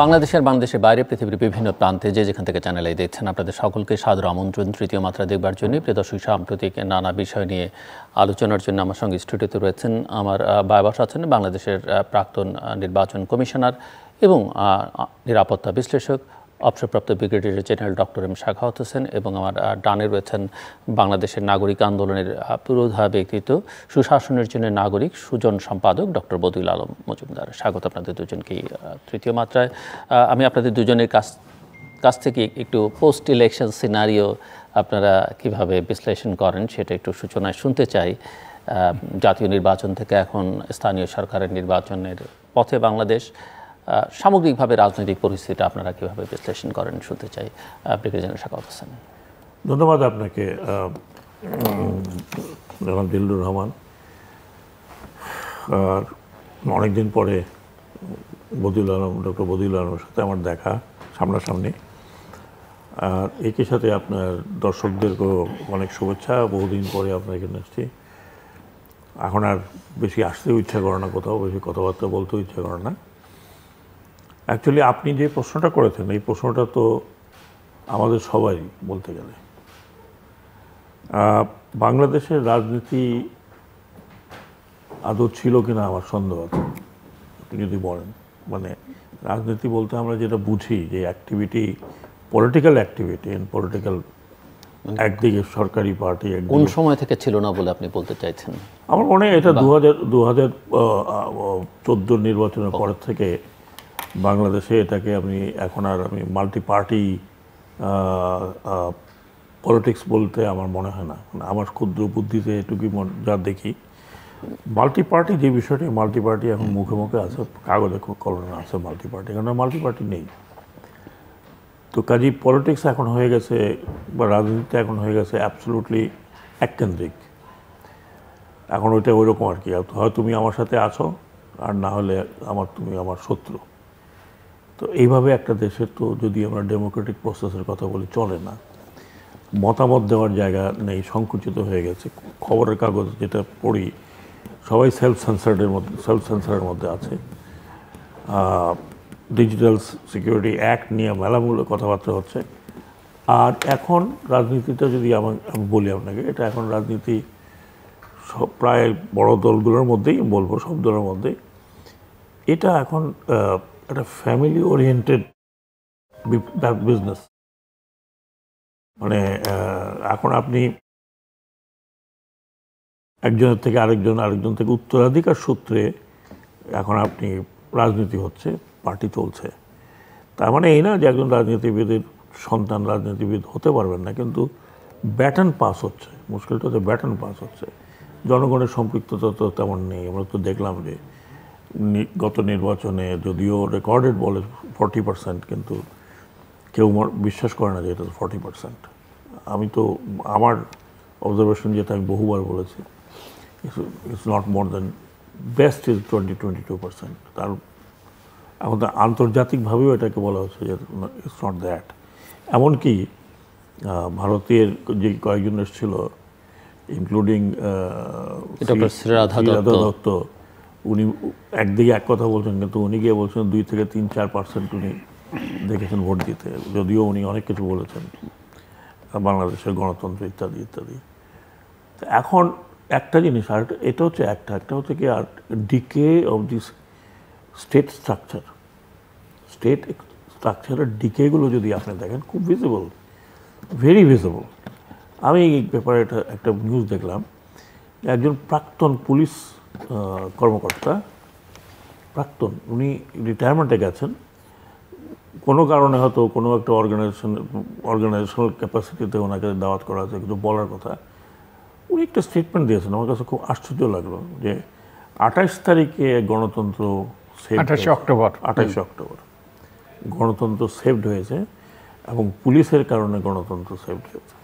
বাংলাদেশের বাইরে পৃথিবীর বিভিন্ন প্রান্তে যেখান থেকে চ্যানেলে দেখছেন আপনাদের সকলকে সাদর আমন্ত্রণ তৃতীয় মাত্রা দেখবার জন্য। প্রিয় দর্শক, সাম্প্রতিক নানা বিষয় নিয়ে আলোচনার জন্য আমার সঙ্গে স্টুডিওতে রয়েছেন আমার বায়বাস আছেন বাংলাদেশের প্রাক্তন নির্বাচন কমিশনার এবং নিরাপত্তা বিশ্লেষক অবসরপ্রাপ্ত brigadier general doctor M Sakhawat Hossain, এবং আমার ডানে রয়েছেন বাংলাদেশের নাগরিক আন্দোলনের পুরোধা ব্যক্তিত্ব সুশাসনের জন্য নাগরিক সুজন সম্পাদক ডক্টর বদিউল আলম মজুমদার। স্বাগত আপনাদের দুজনকেই তৃতীয় মাত্রায়। আমি আপনাদের দুজনের কাছ থেকে একটু পোস্ট ইলেকশন সিনারিও আপনারা কিভাবে বিশ্লেষণ করেন সেটা একটু সূচনায় শুনতে চাই। জাতীয় নির্বাচন থেকে এখন স্থানীয় সরকারের নির্বাচনের পথে বাংলাদেশ, সামগ্রিকভাবে রাজনৈতিক পরিস্থিতিটা আপনারা কীভাবে বিশ্লেষণ করেন শুনতে চাই। Brigadier general Sakhawat Hossain. ধন্যবাদ আপনাকে জনাব জিল্লুর রহমান। আর অনেকদিন পরে ডক্টর বদিউল আলমের সাথে আমার দেখা সামনাসামনি। আর একই সাথে আপনার দর্শকদেরকেও অনেক শুভেচ্ছা। বহুদিন পরে আপনার এখানে আসছি। এখন আর বেশি আসতেও ইচ্ছা করে না, কোথাও বেশি কথাবার্তা বলতেও ইচ্ছা করে না। অ্যাকচুয়ালি আপনি যে প্রশ্নটা করেছেন এই প্রশ্নটা তো আমাদের সবাই বলতে গেলে। বাংলাদেশের রাজনীতি আদৌ ছিল কিনা আমার সন্দেহ আছে। আপনি যদি বলেন, মানে রাজনীতি বলতে আমরা যেটা বুঝি যে activity, political activity and political, একদিকে সরকারি পার্টি, কোন সময় থেকে ছিল না বলে আপনি বলতে চাইছেন? আমার মনে হয় এটা 2014 নির্বাচনের পর থেকে বাংলাদেশে এটাকে এখন আমি মাল্টি পার্টি পলিটিক্স বলতে আমার মনে হয় না। আমার ক্ষুদ্র বুদ্ধিতে এটুকুই যা দেখি, মাল্টি পার্টি যে বিষয়টি, মাল্টি পার্টি এখন মুখে মুখে আছে, কাগজে কলমে আছে মাল্টি পার্টি, কারণ মাল্টি পার্টি নেই। তো কাজেই পলিটিক্স এখন হয়ে গেছে, বা রাজনীতিটা এখন হয়ে গেছে অ্যাবসলুটলি এককেন্দ্রিক। এখন ওইটা ওইরকম আর কি, হয় তুমি আমার সাথে আছো আর না হলে তুমি আমার শত্রু। তো এইভাবে একটা দেশের, তো যদি আমরা ডেমোক্রেটিক প্রসেসের কথা বলি, চলে না। মতামত দেওয়ার জায়গা নেই, সংকুচিত হয়ে গেছে। খবরের কাগজ যেটা পড়ি সবাই সেলফ সেন্সারের মধ্যে আছে। ডিজিটাল সিকিউরিটি অ্যাক্ট নিয়ে মেলামূলক কথাবার্তা হচ্ছে। আর এখন রাজনীতিটা যদি আমি বলি আপনাকে, এটা এখন রাজনীতি প্রায় বড় দলগুলোর মধ্যেই বলবো, সব দলের মধ্যেই এটা এখন একটা ফ্যামিলি ওরিয়েন্টেড বিজনেস। মানে এখন আপনি একজনের থেকে আরেকজন থেকে উত্তরাধিকার সূত্রে এখন আপনি রাজনীতি হচ্ছে, পার্টি চলছে। তার মানে এই না যে একজন রাজনীতিবিদের সন্তান রাজনীতিবিদ হতে পারবেন না, কিন্তু ব্যাটন পাস হচ্ছে। মুশকিলটা হচ্ছে ব্যাটন পাস হচ্ছে, জনগণের সম্পৃক্ততা তো তেমন নেই। আমরা তো দেখলাম যে গত নির্বাচনে যদিও রেকর্ডেড বলে 40%, কিন্তু কেউ বিশ্বাস করে না যে এটা 40%। আমি তো আমার অবজারভেশন যেটা আমি বহুবার বলেছি, it's not more than, best is 20-22%। তার এখন তো আন্তর্জাতিকভাবেও এটাকে বলা হচ্ছে যে ইটস নট দ্যাট। এমনকি ভারতের যে কয়েকজন এসেছিল, ইনক্লুডিং দত্ত, উনি একদিকে এক কথা বলছেন, কিন্তু উনি গিয়ে বলছেন 2-3-4% উনি দেখেছেন ভোট দিতে, যদিও উনি অনেক কিছু বলেছেন বাংলাদেশের গণতন্ত্র ইত্যাদি ইত্যাদি। এখন একটা জিনিস, আর এটা হচ্ছে একটা হচ্ছে কি, আর ডিকে অফ দিস স্টেট স্ট্রাকচারের ডিকেগুলো যদি আপনি দেখেন, খুব ভিজিবল, ভেরি ভিজিবল। আমি এই ব্যাপারে একটা নিউজ দেখলাম, একজন প্রাক্তন পুলিশ কর্মকর্তা, উনি রিটায়ারমেন্টে গেছেন কোনো কারণে, হয়তো কোনো একটা অর্গানাইজেশনাল ক্যাপাসিটিতে ওনাকে দাওয়াত করা হয়েছে, কিন্তু বলার কথা। উনি একটা স্টেটমেন্ট দিয়েছেন, আমার কাছে খুব আশ্চর্য লাগলো, যে 28 তারিখে গণতন্ত্র, 28 অক্টোবর গণতন্ত্র সেভড হয়েছে, এবং পুলিশের কারণে গণতন্ত্র সেভড হয়েছে।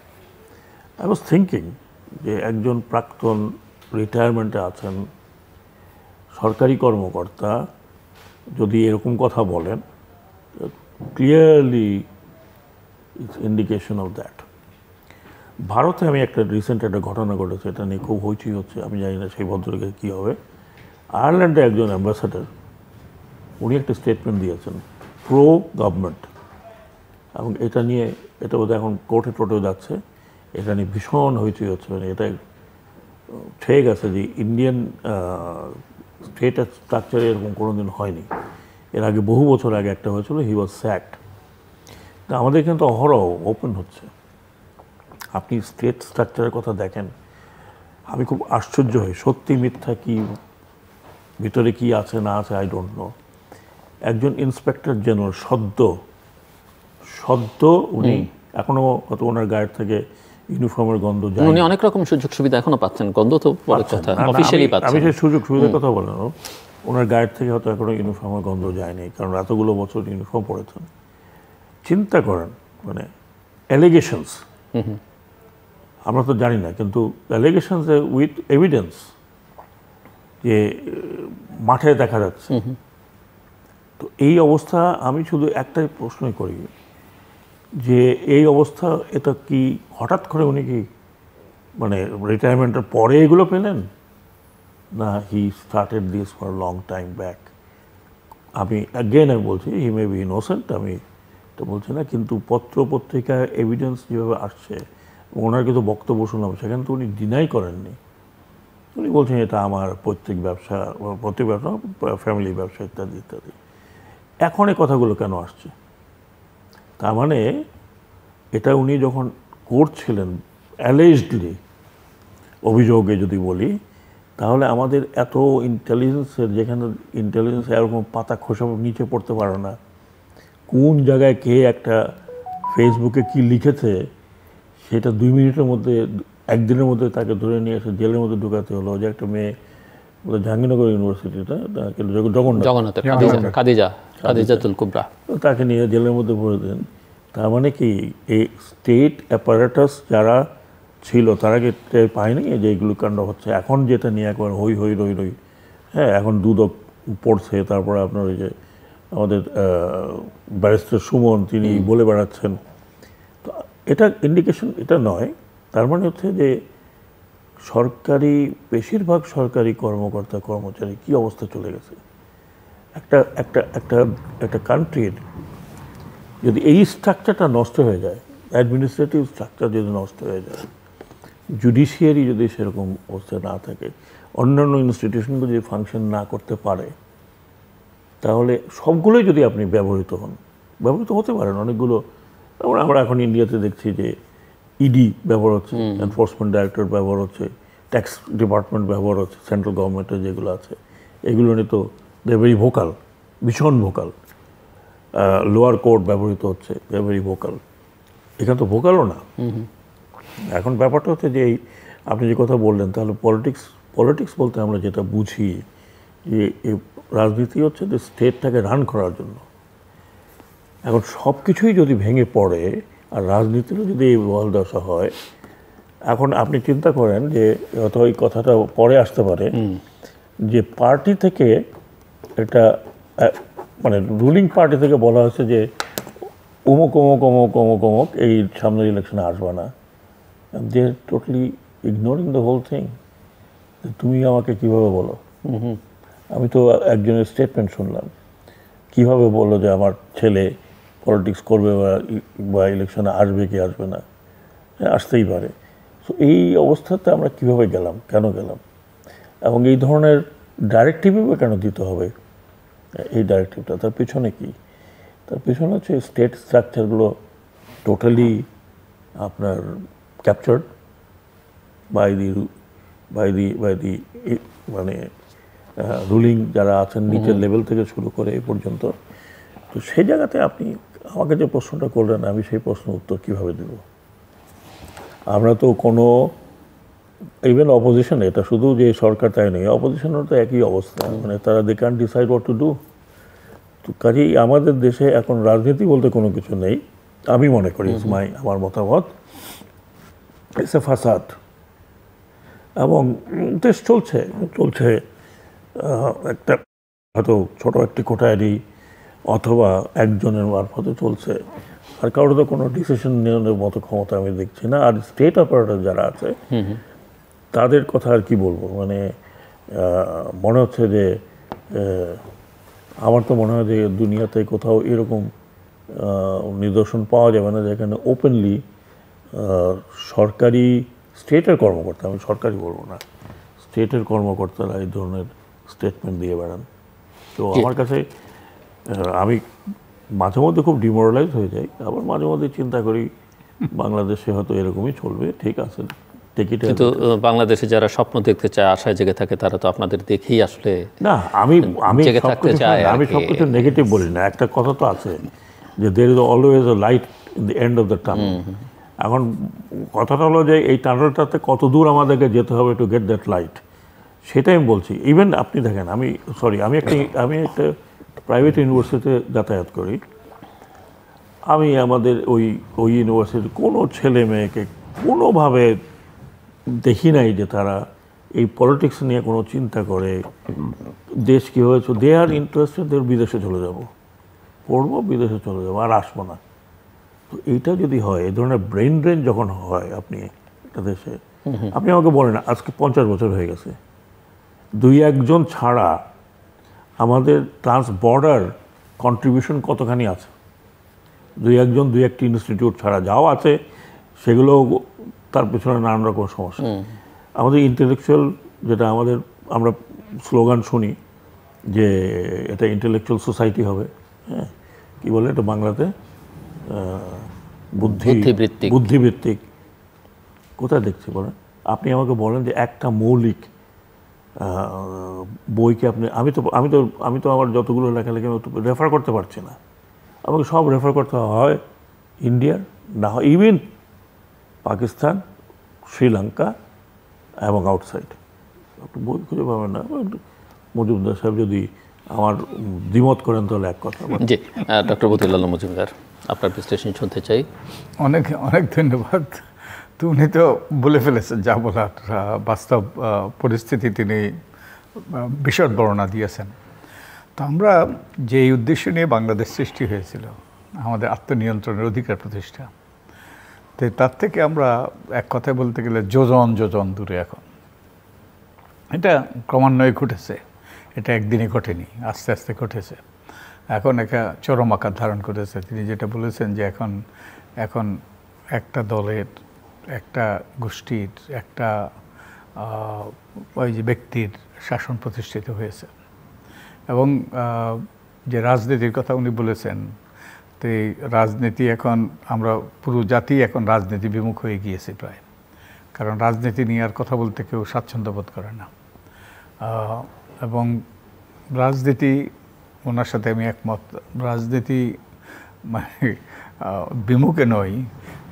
আই ওয়াজ থিঙ্কিং যে একজন প্রাক্তন রিটায়ারমেন্টে আছেন সরকারি কর্মকর্তা যদি এরকম কথা বলেন, clearly it's indication of that. ভারতে আমি রিসেন্ট একটা ঘটনা ঘটেছে, এটা নিয়ে খুব হইচই হচ্ছে, আমি জানি না সেই ভদ্রলোকের কী হবে। আয়ারল্যান্ডে একজন অ্যাম্বাসাডার, উনি একটা স্টেটমেন্ট দিয়েছেন প্রো গভর্নমেন্ট, এবং এটা নিয়ে এটা বোধহয় এখন কোর্টে টোটেও যাচ্ছে, এটা নিয়ে ভীষণ হইচই হচ্ছে। মানে এটা ঠিক আছে যে ইন্ডিয়ান স্টেট স্ট্রাকচারে এরকম কোনোদিন হয়নি। এর আগে বহু বছর আগে একটা হয়েছিল, হি ওয়াজ স্যাকড। তা আমাদের কিন্তু অহরহ ওপেন হচ্ছে। আপনি স্টেট স্ট্রাকচারের কথা দেখেন, আমি খুব আশ্চর্য হই, সত্যি মিথ্যা কি ভিতরে কি আছে না আছে আই ডোন্ট নো। একজন ইন্সপেক্টর জেনারেল সদ্য উনি এখনো হয়তো ওনার গায়ের থেকে ইউনিফর্মের গন্ধ যায়। উনি অনেক রকম সুযোগ সুবিধা এখনো পাচ্ছেন, গন্ধ তো বড় কথা, অফিশিয়ালি পাচ্ছেন। আমি সেই সুযোগ সুবিধার কথা বললাম, ওনার গায়ের থেকে হয়তো এখনো ইউনিফর্মের গন্ধ যায়নি, কারণ এতগুলো বছর ইউনিফর্ম পরেছেন। চিন্তা করেন, মানে অ্যালিগেশনস, আমরা তো জানি না, কিন্তু অ্যালিগেশনস উইথ এভিডেন্স যে মাঠে দেখা যাচ্ছে। তো এই অবস্থা, আমি শুধু একটাই প্রশ্নই করি যে এই অবস্থা এটা কি হঠাৎ করে উনি কি মানে রিটায়ারমেন্টের পরে এগুলো পেলেন, না he started this for long time back? আমি বলছি হি মে বি ইনোসেন্ট, আমি এটা বলছি না, কিন্তু পত্র পত্রিকায় এভিডেন্স যেভাবে আসছে, ওনার কিন্তু বক্তব্য শুনলাম, সেখানে তো উনি ডিনাই করেননি। উনি বলছেন এটা আমার প্রত্যেক ব্যবসা, ফ্যামিলি ব্যবসা ইত্যাদি ইত্যাদি। এখন এই কথাগুলো কেন আসছে? তার মানে এটা উনি যখন করছিলেন অ্যালেজডলি, অভিযোগে যদি বলি, তাহলে আমাদের এত ইন্টেলিজেন্সের, যেখানে ইন্টেলিজেন্স এরকম পাতা খোসা নিচে পড়তে পারো না, কোন জায়গায় কে একটা ফেসবুকে কি লিখেছে সেটা 2 মিনিটের মধ্যে, একদিনের মধ্যে তাকে ধরে নিয়ে এসে জেলের মধ্যে ঢুকাতে হলো। যে একটা মেয়ে জাহাঙ্গীরনগর ইউনিভার্সিটিটা, জগন্নাথের খাদিজাতুল কুবরা, তাকে নিয়ে জেলের মধ্যে ভরে দেন। তার মানে কি এই স্টেট অ্যাপারেটাস যারা ছিল তারা কি পায়নি যে এইগুলো কাণ্ড হচ্ছে? এখন যেটা নিয়ে একবার হই হই রই রই, হ্যাঁ, এখন দুদক পড়ছে, তারপরে আপনার ওই যে আমাদের ব্যারিস্টার সুমন তিনি বলে বেড়াচ্ছেন। তো এটা ইন্ডিকেশন এটা নয়, তার মানে হচ্ছে যে সরকারি, বেশিরভাগ সরকারি কর্মকর্তা কর্মচারী কি অবস্থা চলে গেছে। একটা একটা একটা একটা কান্ট্রির যদি এই স্ট্রাকচারটা নষ্ট হয়ে যায়, অ্যাডমিনিস্ট্রেটিভ স্ট্রাকচার যদি নষ্ট হয়ে যায়, জুডিশিয়ারি যদি সেরকম অবস্থা না থাকে, অন্যান্য ইনস্টিটিউশনগুলো যদি ফাংশন না করতে পারে, তাহলে সবগুলোই যদি আপনি ব্যবহৃত হতে পারেন অনেকগুলো। আমরা এখন ইন্ডিয়াতে দেখছি যে ইডি ব্যবহার হচ্ছে, এনফোর্সমেন্ট ডাইরেক্টরেট ব্যবহার হচ্ছে, ট্যাক্স ডিপার্টমেন্ট ব্যবহার হচ্ছে, সেন্ট্রাল গভর্নমেন্টের যেগুলো আছে এগুলো নিয়ে তো দে ভেরি ভোকাল, ভীষণ ভোকাল। লোয়ার কোর্ট ব্যবহৃত হচ্ছে, দে ভেরি ভোকাল। এখানে তো ভোকালও না। এখন ব্যাপারটা হচ্ছে যে আপনি যে কথা বললেন, তাহলে পলিটিক্স বলতে আমরা যেটা বুঝি যে রাজনীতি হচ্ছে যে স্টেটটাকে রান করার জন্য। এখন সব কিছুই যদি ভেঙে পড়ে আর রাজনীতিরও যদি এই বল দশা হয়, এখন আপনি চিন্তা করেন যে হয়তো এই কথাটা পরে আসতে পারে যে পার্টি থেকে এটা মানে রুলিং পার্টি থেকে বলা হয়েছে যে অমুক অমুক অমুক অমুক অমুক এই সামনের ইলেকশনে আসবে না। They are totally ignoring the whole thing. তুমি আমাকে কিভাবে বলো? আমি তো একজনের স্টেটমেন্ট শুনলাম, কিভাবে বললো যে আমার ছেলে পলিটিক্স করবে বা ইলেকশনে আসবে কি আসবে না, আসতেই পারে। সো এই অবস্থাতে আমরা কিভাবে গেলাম, কেন গেলাম, এবং এই ধরনের ডাইরেক্টিভও কেন দিতে হবে? এই ডাইরেক্টিভটা তার পিছনে কি? তার পিছনে হচ্ছে স্টেট স্ট্রাকচারগুলো টোটালি আপনার ক্যাপচার্ড বাই দি মানে রুলিং যারা আছেন নিচের লেভেল থেকে শুরু করে এই পর্যন্ত। তো সেই জায়গাতে আপনি আমাকে যে প্রশ্নটা করলেন, আমি সেই প্রশ্ন উত্তর কীভাবে দেব? আমরা তো কোনো ইভেন অপোজিশন, এটা শুধু যে সরকার তাই নয়, অপোজিশনের তো একই অবস্থা, মানে তারা they can decide what to do. তো কাজেই আমাদের দেশে এখন রাজনীতি বলতে কোনো কিছু নেই, আমি মনে করি, আমার মতামত, ইটস এ ফাসাদ। এবং দেশ চলছে একটা হয়তো ছোটো একটি কোঠারি অথবা একজনের মারফতে চলছে, আর কারোর তো কোনো ডিসিশন নেওয়ার মতো ক্ষমতা আমি দেখছি না। আর স্টেট অপারেটর যারা আছে তাদের কথা আর কি বলবো, মানে মনে হচ্ছে যে আমার তো মনে হয় যে দুনিয়াতে কোথাও এরকম নিদর্শন পাওয়া যাবে না যেখানে ওপেনলি সরকারি স্টেটের কর্মকর্তা, আমি সরকারি বলবো না, স্টেটের কর্মকর্তারা এই ধরনের স্টেটমেন্ট দিয়ে বেড়ান। তো আমার কাছে আমি মাঝে মধ্যে খুব ডিমোরালাইজ হয়ে যাই, আবার মাঝে মধ্যে চিন্তা করি বাংলাদেশে হয়তো এরকমই চলবে, ঠিক আছে। কিন্তু বাংলাদেশে যারা স্বপ্ন দেখতে চায়, আশায় জেগে থাকে, তারা তো আপনাদের দেখেই আসলে না, আমি জেগে থাকতে চায়। আমি সবকিছু নেগেটিভ বলি না, একটা কথা তো আছে যে there is always a light in the end of the tunnel. এখন কথাটা হলো যে এই টানেলটাতে কত দূর আমাদেরকে যেতে হবে টু গেট দ্যাট লাইট, সেটাই আমি বলছি। ইভেন আপনি দেখেন, আমি একটা প্রাইভেট ইউনিভার্সিটিতে যাতায়াত করি। আমি আমাদের ওই ইউনিভার্সিটির কোনো ছেলে মেয়েকে কোনোভাবে দেখি নাই যে তারা এই পলিটিক্স নিয়ে কোনো চিন্তা করে, দেশ কী হয়েছে, দে আর ইন্টারেস্টেড, বিদেশে চলে যাব, পড়বো, বিদেশে চলে যাবো, আর আসবো না। তো এইটা যদি হয়, এই ধরনের ব্রেন ড্রেন যখন হয় আপনি একটা দেশে, আপনি আমাকে বলেন আজকে 50 বছর হয়ে গেছে, 2-1 জন ছাড়া আমাদের ট্রান্স বর্ডার কন্ট্রিবিউশন কতখানি আছে? 2-1 জন 2-1টি ইনস্টিটিউট ছাড়া যাও আছে, সেগুলো তার পেছনে নানান রকম সমস্যা। আমাদের ইন্টেলেকচুয়াল যেটা আমরা স্লোগান শুনি যে এটা ইন্টেলেকচুয়াল সোসাইটি হবে, হ্যাঁ, কী বলে এটা বাংলাতে, বুদ্ধিবৃত্তিক। কোথায় দেখছি বলেন? আপনি আমাকে বলেন যে একটা মৌলিক বইকে আপনি, আমি তো আমার যতগুলো লেখালেখি আমি রেফার করতে পারছি না, আমাকে সব রেফার করতে হয় ইন্ডিয়ার, না হয় ইভেন পাকিস্তান, শ্রীলঙ্কা এবং আউটসাইড। আপনি বই খুঁজে পাবেন না। মজুমদার সাহেব যদি আমার দ্বিমত করেন তাহলে এক কথা। জি, ডক্টর মতিউল আলম মজুমদার, আপনার বিশ্লেষণ শুনতে চাই। অনেক অনেক ধন্যবাদ। তো উনি তো বলে ফেলেছেন যা বলার, বাস্তব পরিস্থিতি তিনি বিশদ বর্ণনা দিয়েছেন। তো আমরা যে উদ্দেশ্য নিয়ে বাংলাদেশ সৃষ্টি হয়েছিল, আমাদের আত্মনিয়ন্ত্রণের অধিকার প্রতিষ্ঠা, তো তার থেকে আমরা এক কথায় বলতে গেলে যোজন যোজন দূরে এখন। এটা ক্রমান্বয়ে ঘটেছে, এটা একদিনে ঘটেনি, আস্তে আস্তে ঘটেছে। এখন একটা চরম আকার ধারণ করেছে। তিনি যেটা বলেছেন যে এখন একটা দলের, একটা গোষ্ঠীর, একটা ওই যে ব্যক্তির শাসন প্রতিষ্ঠিত হয়েছে। এবং যে রাজনীতির কথা উনি বলেছেন, তো এই রাজনীতি এখন আমরা পুরো জাতি এখন রাজনীতি বিমুখ হয়ে গিয়েছে প্রায়। কারণ রাজনীতি নিয়ে আর কথা বলতে কেউ স্বাচ্ছন্দ্য বোধ করে না। এবং রাজনীতি, ওনার সাথে আমি একমত, রাজনীতি মানে বিমুখে নয়,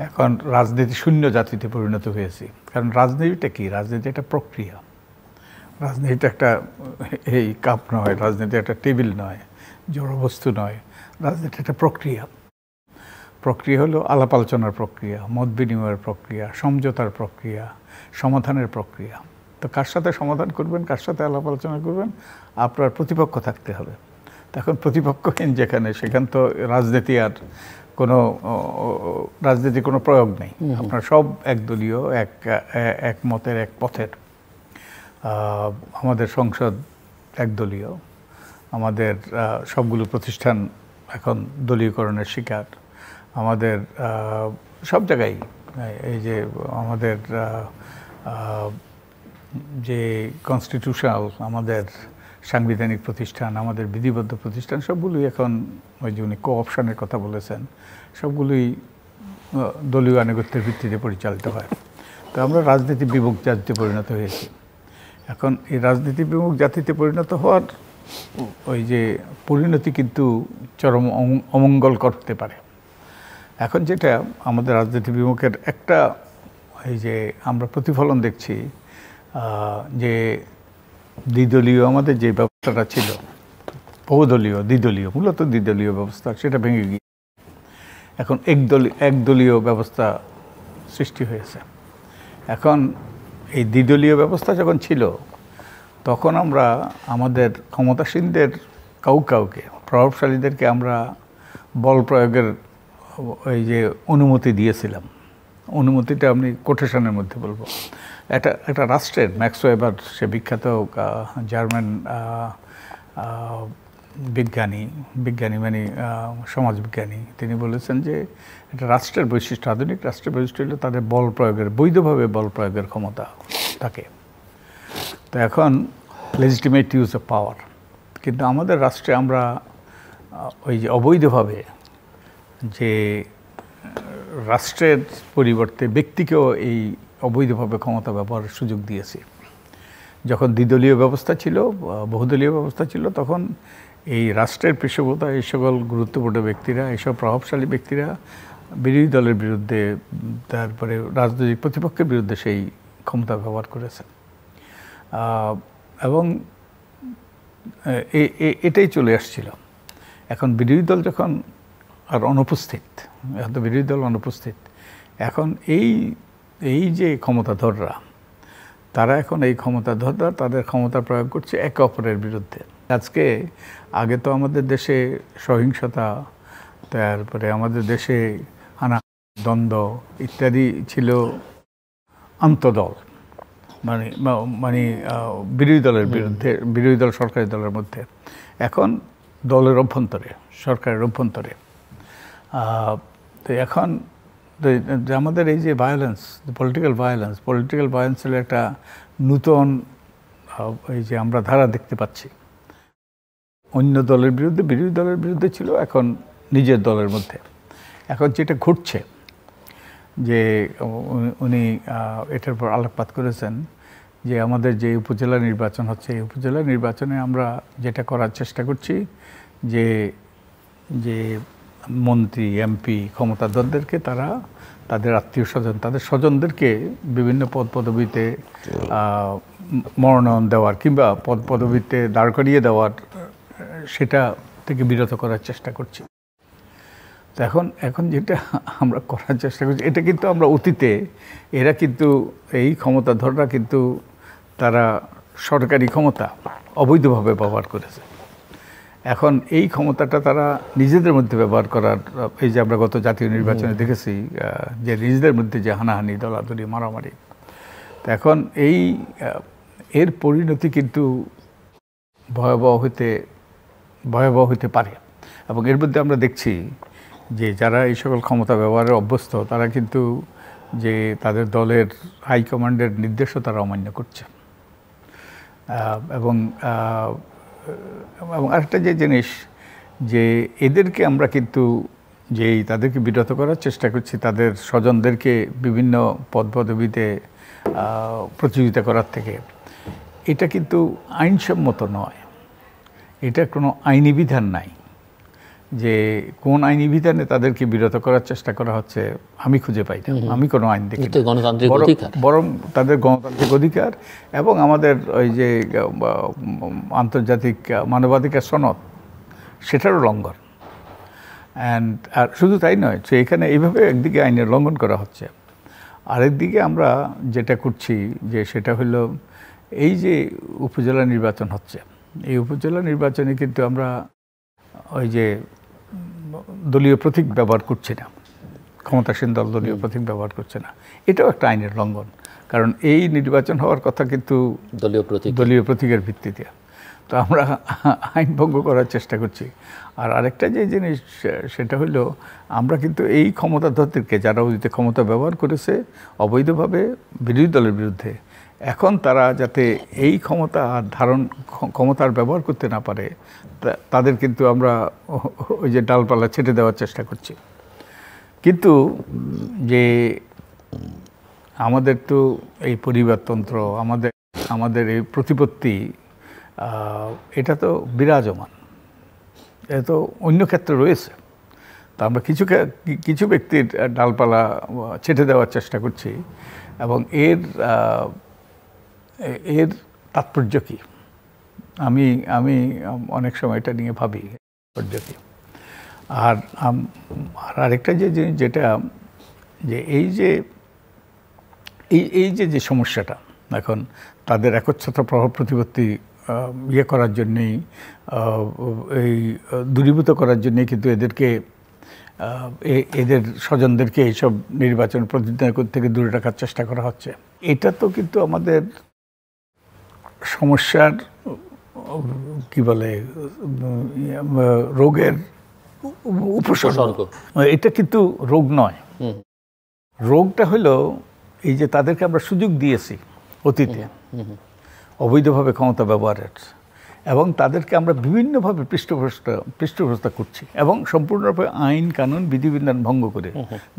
এখন রাজনীতি শূন্য জাতিতে পরিণত হয়েছে। কারণ রাজনীতিটা কি? রাজনীতি একটা প্রক্রিয়া। রাজনীতিটা একটা এই কাপ নয়, রাজনীতি একটা টেবিল নয়, জড়বস্তু নয়। রাজনীতি একটা প্রক্রিয়া। প্রক্রিয়া হলো আলাপ আলোচনার প্রক্রিয়া, মত বিনিময়ের প্রক্রিয়া, সমঝোতার প্রক্রিয়া, সমাধানের প্রক্রিয়া। তো কার সাথে সমাধান করবেন, কার সাথে আলাপ আলোচনা করবেন, আপনার প্রতিপক্ষ থাকতে হবে। তখন প্রতিপক্ষহীন যেখানে, সেখানে তো রাজনীতির কোনো প্রয়োগ নেই। আপনার সব একদলীয়, এক মতের, এক পথের। আমাদের সংসদ একদলীয়, আমাদের সবগুলো প্রতিষ্ঠান এখন দলীয়করণের শিকার। আমাদের সব জায়গায় এই যে আমাদের যে কনস্টিটিউশনাল, আমাদের সাংবিধানিক প্রতিষ্ঠান, আমাদের বিধিবদ্ধ প্রতিষ্ঠান, সবগুলোই এখন ওই যে উনি কো-অপশনের কথা বলেছেন, সবগুলোই দলীয় আনুগত্যের ভিত্তিতে পরিচালিত হয়। তো আমরা রাজনীতি বিমুখ জাতিতে পরিণত হয়েছি। এখন এই রাজনীতি বিমুখ জাতিতে পরিণত হওয়ার ওই যে পরিণতি কিন্তু চরম অমঙ্গল করতে পারে। এখন যেটা আমাদের রাজনীতি বিমুখের একটা এই যে আমরা প্রতিফলন দেখছি, যে দ্বিদলীয় আমাদের যে ব্যবস্থাটা ছিল, বহুদলীয়, দ্বিদলীয়, মূলত দ্বিদলীয় ব্যবস্থা, সেটা ভেঙে গিয়ে এখন একদলীয় ব্যবস্থা সৃষ্টি হয়েছে। এখন এই দ্বিদলীয় ব্যবস্থা যখন ছিল, তখন আমরা আমাদের ক্ষমতাসীনদের কাউকে, প্রভাবশালীদেরকে আমরা বল প্রয়োগের ওই যে অনুমতি দিয়েছিলাম। অনুমতিটা আমি কোটেশনের মধ্যে বলবো। একটা রাষ্ট্রের, ম্যাক্স ওয়েবার, সে বিখ্যাত জার্মান বিজ্ঞানী মানে সমাজবিজ্ঞানী, তিনি বলেছেন যে এটা রাষ্ট্রের বৈশিষ্ট্য, আধুনিক রাষ্ট্রের বৈশিষ্ট্য হলো তাদের বল প্রয়োগের, বৈধভাবে বল প্রয়োগের ক্ষমতা থাকে। তো এখন লেজিটিমেট ইউজ অফ পাওয়ার, কিন্তু আমাদের রাষ্ট্রে আমরা ওই যে অবৈধভাবে যে রাষ্ট্রের পরিবর্তে ব্যক্তিকেও এই অবৈধভাবে ক্ষমতা ব্যবহারের সুযোগ দিয়েছি। যখন দ্বিদলীয় ব্যবস্থা ছিল, বহুদলীয় ব্যবস্থা ছিল, তখন এই রাষ্ট্রের পৃষ্ঠপোষকতা এই সকল গুরুত্বপূর্ণ ব্যক্তিরা, এইসব প্রভাবশালী ব্যক্তিরা বিরোধী দলের বিরুদ্ধে, তারপরে রাজনৈতিক প্রতিপক্ষের বিরুদ্ধে সেই ক্ষমতা ব্যবহার করেছেন। এবং এটাই চলে আসছিল। এখন বিরোধী দল যখন আর অনুপস্থিত, এখন তো বিরোধী দল অনুপস্থিত, এখন এই যে ক্ষমতাধররা, তারা এখন এই ক্ষমতাধররা তাদের ক্ষমতা প্রয়োগ করছে একে অপরের বিরুদ্ধে। আজকে আগে তো আমাদের দেশে সহিংসতা, তারপরে আমাদের দেশে দ্বন্দ্ব ইত্যাদি ছিল আন্তদল, মানে বিরোধী দলের বিরুদ্ধে, বিরোধী দল সরকারি দলের মধ্যে। এখন দলের অভ্যন্তরে, সরকারের অভ্যন্তরে। তো এখন আমাদের এই যে ভায়োলেন্স, পলিটিক্যাল ভায়োলেন্সের একটা নূতন এই যে আমরা ধারা দেখতে পাচ্ছি। অন্য দলের বিরুদ্ধে, বিরোধী দলের বিরুদ্ধে ছিল, এখন নিজের দলের মধ্যে। এখন যেটা ঘটছে যে উনি এটার পর আলোকপাত করেছেন যে আমাদের যে উপজেলা নির্বাচন হচ্ছে, এই উপজেলা নির্বাচনে আমরা যেটা করার চেষ্টা করছি যে যে মন্ত্রী, এমপি, ক্ষমতাধরদেরকে তারা তাদের আত্মীয় স্বজন, তাদের স্বজনদেরকে বিভিন্ন পদ পদবিতে মনোনয়ন দেওয়ার কিংবা পদ পদবিতে দাঁড় করিয়ে দেওয়ার, সেটা থেকে বিরত করার চেষ্টা করছি। তো এখন যেটা আমরা করার চেষ্টা করছি, এটা কিন্তু আমরা অতীতে এরা কিন্তু এই ক্ষমতাধররা কিন্তু তারা সরকারি ক্ষমতা অবৈধভাবে ব্যবহার করেছে। এখন এই ক্ষমতাটা তারা নিজেদের মধ্যে ব্যবহার করার, এই যে আমরা গত জাতীয় নির্বাচনে দেখেছি যে নিজেদের মধ্যে যে হানাহানি, দলাদলি, মারামারি, তো এখন এর পরিণতি কিন্তু ভয়াবহ হতে পারে। এবং এর মধ্যে আমরা দেখছি যে যারা এই সকল ক্ষমতা ব্যবহারে অভ্যস্ত, তারা কিন্তু যে তাদের দলের হাইকমান্ডের নির্দেশও তারা অমান্য করছে। এবং আরেকটা যে জিনিস, যে এদেরকে আমরা কিন্তু যেই তাদেরকে বিরত করার চেষ্টা করছি, তাদের স্বজনদেরকে বিভিন্ন পদ পদবিতে প্রতিযোগিতা করার থেকে, এটা কিন্তু আইনসম্মত নয়। এটা কোনো আইনি বিধান নাই যে কোন আইনি বিধানে তাদেরকে বিরত করার চেষ্টা করা হচ্ছে, আমি খুঁজে পাই না, আমি কোনো আইন দেখি না। বরং তাদের গণতান্ত্রিক অধিকার এবং আমাদের ওই যে আন্তর্জাতিক মানবাধিকার সনদ, সেটারও লঙ্ঘন। আর শুধু তাই নয়, যে এখানে এইভাবে একদিকে আইনের লঙ্ঘন করা হচ্ছে, আরেকদিকে আমরা যেটা করছি যে সেটা হলো এই যে উপজেলা নির্বাচন হচ্ছে, এই উপজেলা নির্বাচনে কিন্তু আমরা ওই যে দলীয় প্রতীক ব্যবহার করছি না, ক্ষমতাসীন দল দলীয় প্রতীক ব্যবহার করছে না, এটাও একটা আইনের লঙ্ঘন। কারণ এই নির্বাচন হওয়ার কথা কিন্তু দলীয় প্রতীকের ভিত্তিতে। তো আমরা আইন ভঙ্গ করার চেষ্টা করছি। আর আরেকটা যে জিনিস, সেটা হলো আমরা কিন্তু এই ক্ষমতাধরদেরকে, যারা অতীতে ক্ষমতা ব্যবহার করেছে অবৈধভাবে বিরোধী দলের বিরুদ্ধে, এখন তারা যাতে এই ক্ষমতার ব্যবহার করতে না পারে, তাদের কিন্তু আমরা ওই যে ডালপালা ছেটে দেওয়ার চেষ্টা করছি। কিন্তু যে আমাদের তো এই পরিবারতন্ত্র, আমাদের এই প্রতিপত্তি, এটা তো বিরাজমান, এটা তো অন্য ক্ষেত্রে রয়েছে। তা আমরা কিছু ব্যক্তির ডালপালা ছেটে দেওয়ার চেষ্টা করছি। এবং এর তাৎপর্য কী, আমি অনেক সময় এটা নিয়ে ভাবি, তাৎপর্য কী। আর আরেকটা যে জিনিস, যেটা যে এই যে সমস্যাটা, এখন তাদের একচ্ছত্র প্রভাব প্রতিপত্তি করার জন্যেই, এই দূরীভূত করার জন্যেই কিন্তু এদের স্বজনদেরকে এইসব নির্বাচন প্রতিদ্বন্দ্বিতা থেকে দূরে রাখার চেষ্টা করা হচ্ছে। এটা তো কিন্তু আমাদের সমস্যার কি বলে রোগের উপসর্গ, এটা কিন্তু রোগ নয়। রোগটা হলো এই যে তাদেরকে আমরা সুযোগ দিয়েছি অতীতে অবৈধভাবে ক্ষমতা ব্যবহারের, এবং তাদেরকে আমরা বিভিন্নভাবে পৃষ্ঠপোষকতা করছি এবং সম্পূর্ণরূপে আইন কানুন বিধিবিধান ভঙ্গ করে।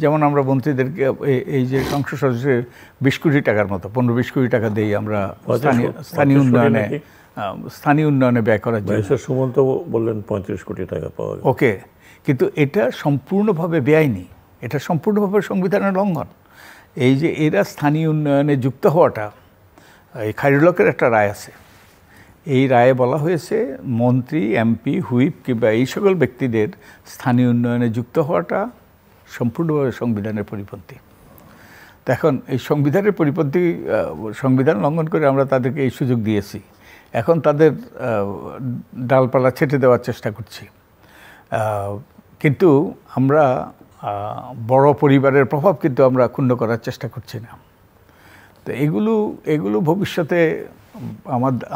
যেমন আমরা মন্ত্রীদেরকে এই যে সংসদ সদস্যের 20 কোটি টাকার মতো 15-20 কোটি টাকা দিই আমরা স্থানীয় উন্নয়নে ব্যয় করার জন্য। সুমন্ত বললেন 35 কোটি টাকা পাওয়া গেল। ওকে, কিন্তু এটা সম্পূর্ণভাবে বেআইনি, এটা সম্পূর্ণভাবে সংবিধানের লঙ্ঘন। এই যে এরা স্থানীয় উন্নয়নে যুক্ত হওয়াটা, এই খায়রুল-হকের একটা রায় আছে, এই রায়ে বলা হয়েছে মন্ত্রী, এমপি, হুইপ কিংবা এই সকল ব্যক্তিদের স্থানীয় উন্নয়নে যুক্ত হওয়াটা সম্পূর্ণভাবে সংবিধানের পরিপন্থী। তো এখন এই সংবিধানের পরিপন্থী, সংবিধান লঙ্ঘন করে আমরা তাদেরকে এই সুযোগ দিয়েছি, এখন তাদের ডালপালা ছেটে দেওয়ার চেষ্টা করছি। কিন্তু আমরা বড় পরিবারের প্রভাব কিন্তু আমরা ক্ষুণ্ণ করার চেষ্টা করছি না। তো এগুলো ভবিষ্যতে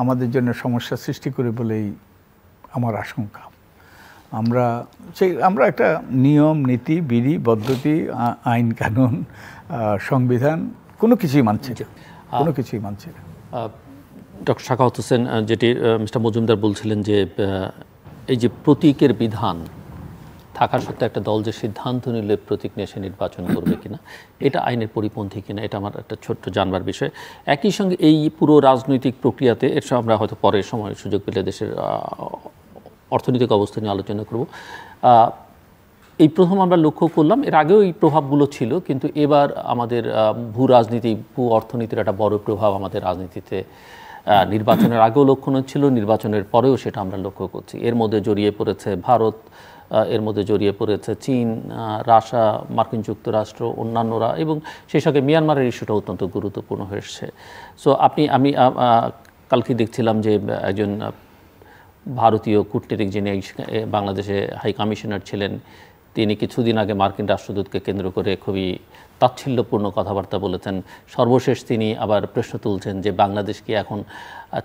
আমাদের জন্য সমস্যা সৃষ্টি করে বলেই আমার আশঙ্কা। আমরা একটা নিয়ম নীতি বিধি পদ্ধতি আইন কানুন সংবিধান কোনো কিছুই মানছি না, কোনো কিছুই মানছি না। ডক্টর সাখাওয়াত হোসেন, যেটি মিস্টার মজুমদার বলছিলেন যে এই যে প্রতীকের বিধান থাকার সত্ত্বেও একটা দল যে সিদ্ধান্ত নিলে প্রতীক নিয়ে সে নির্বাচন করবে কিনা, এটা আইনের পরিপন্থী কিনা, এটা আমার একটা ছোট্ট জানবার বিষয়। একই সঙ্গে এই পুরো রাজনৈতিক প্রক্রিয়াতে এর সঙ্গে আমরা হয়তো পরের সময় সুযোগ পেলে দেশের অর্থনৈতিক অবস্থা নিয়ে আলোচনা করব। এই প্রথম আমরা লক্ষ্য করলাম, এর আগেও এই প্রভাবগুলো ছিল, কিন্তু এবার আমাদের ভূ রাজনীতি, ভূ অর্থনীতির একটা বড় প্রভাব আমাদের রাজনীতিতে নির্বাচনের আগেও লক্ষণ ছিল, নির্বাচনের পরেও সেটা আমরা লক্ষ্য করছি। এর মধ্যে জড়িয়ে পড়েছে ভারত, এর মধ্যে জড়িয়ে পড়েছে চীন, রাশিয়া, মার্কিন যুক্তরাষ্ট্র, অন্যান্যরা, এবং সেই সঙ্গে মিয়ানমারের ইস্যুটা অত্যন্ত গুরুত্বপূর্ণ হয়ে এসছে। সো আমি কালকে দেখছিলাম যে একজন ভারতীয় কূটনীতিক যিনি বাংলাদেশে হাই কমিশনার ছিলেন, তিনি কিছুদিন আগে মার্কিন রাষ্ট্রদূতকে কেন্দ্র করে খুবই তাচ্ছিল্যপূর্ণ কথাবার্তা বলেছেন। সর্বশেষ তিনি আবার প্রশ্ন তুলছেন যে বাংলাদেশ কি এখন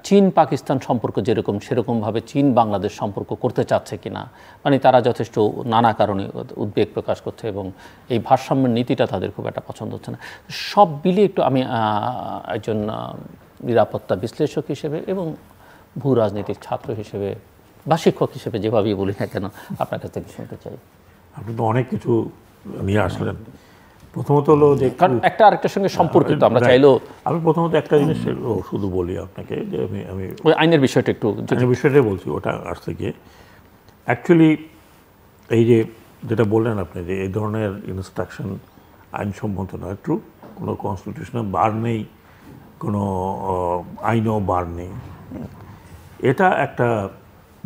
চীন পাকিস্তান সম্পর্ক যেরকম সেরকমভাবে চীন বাংলাদেশ সম্পর্ক করতে চাচ্ছে কিনা। মানে তারা যথেষ্ট নানা কারণে উদ্বেগ প্রকাশ করছে এবং এই ভারসাম্যের নীতিটা তাদের খুব একটা পছন্দ হচ্ছে না। সব মিলিয়ে একটু আমি একজন নিরাপত্তা বিশ্লেষক হিসেবে এবং ভূ রাজনীতির ছাত্র হিসেবে বা শিক্ষক হিসেবে যেভাবেই বলি না কেন, আপনার কাছ থেকে শুনতে চাই। আপনি তো অনেক কিছু নিয়ে আসলেন। প্রথমত হলো যে কারণ একটা আরেকটার সঙ্গে সম্পর্কিত, আমরা চাইলেও আমি প্রথমত একটা জিনিস শুধু বলি আপনাকে, যে আমি ওই আইনের বিষয়টা একটু বিষয়টাই বলছি, ওটা আসতে গিয়ে অ্যাকচুয়ালি এই যে যেটা বললেন আপনি যে এই ধরনের ইনস্ট্রাকশন আইনসম্মত নয়, ট্রু, কোনো কনস্টিটিউশনাল বার নেই, কোনো আইনও বার নেই, এটা একটা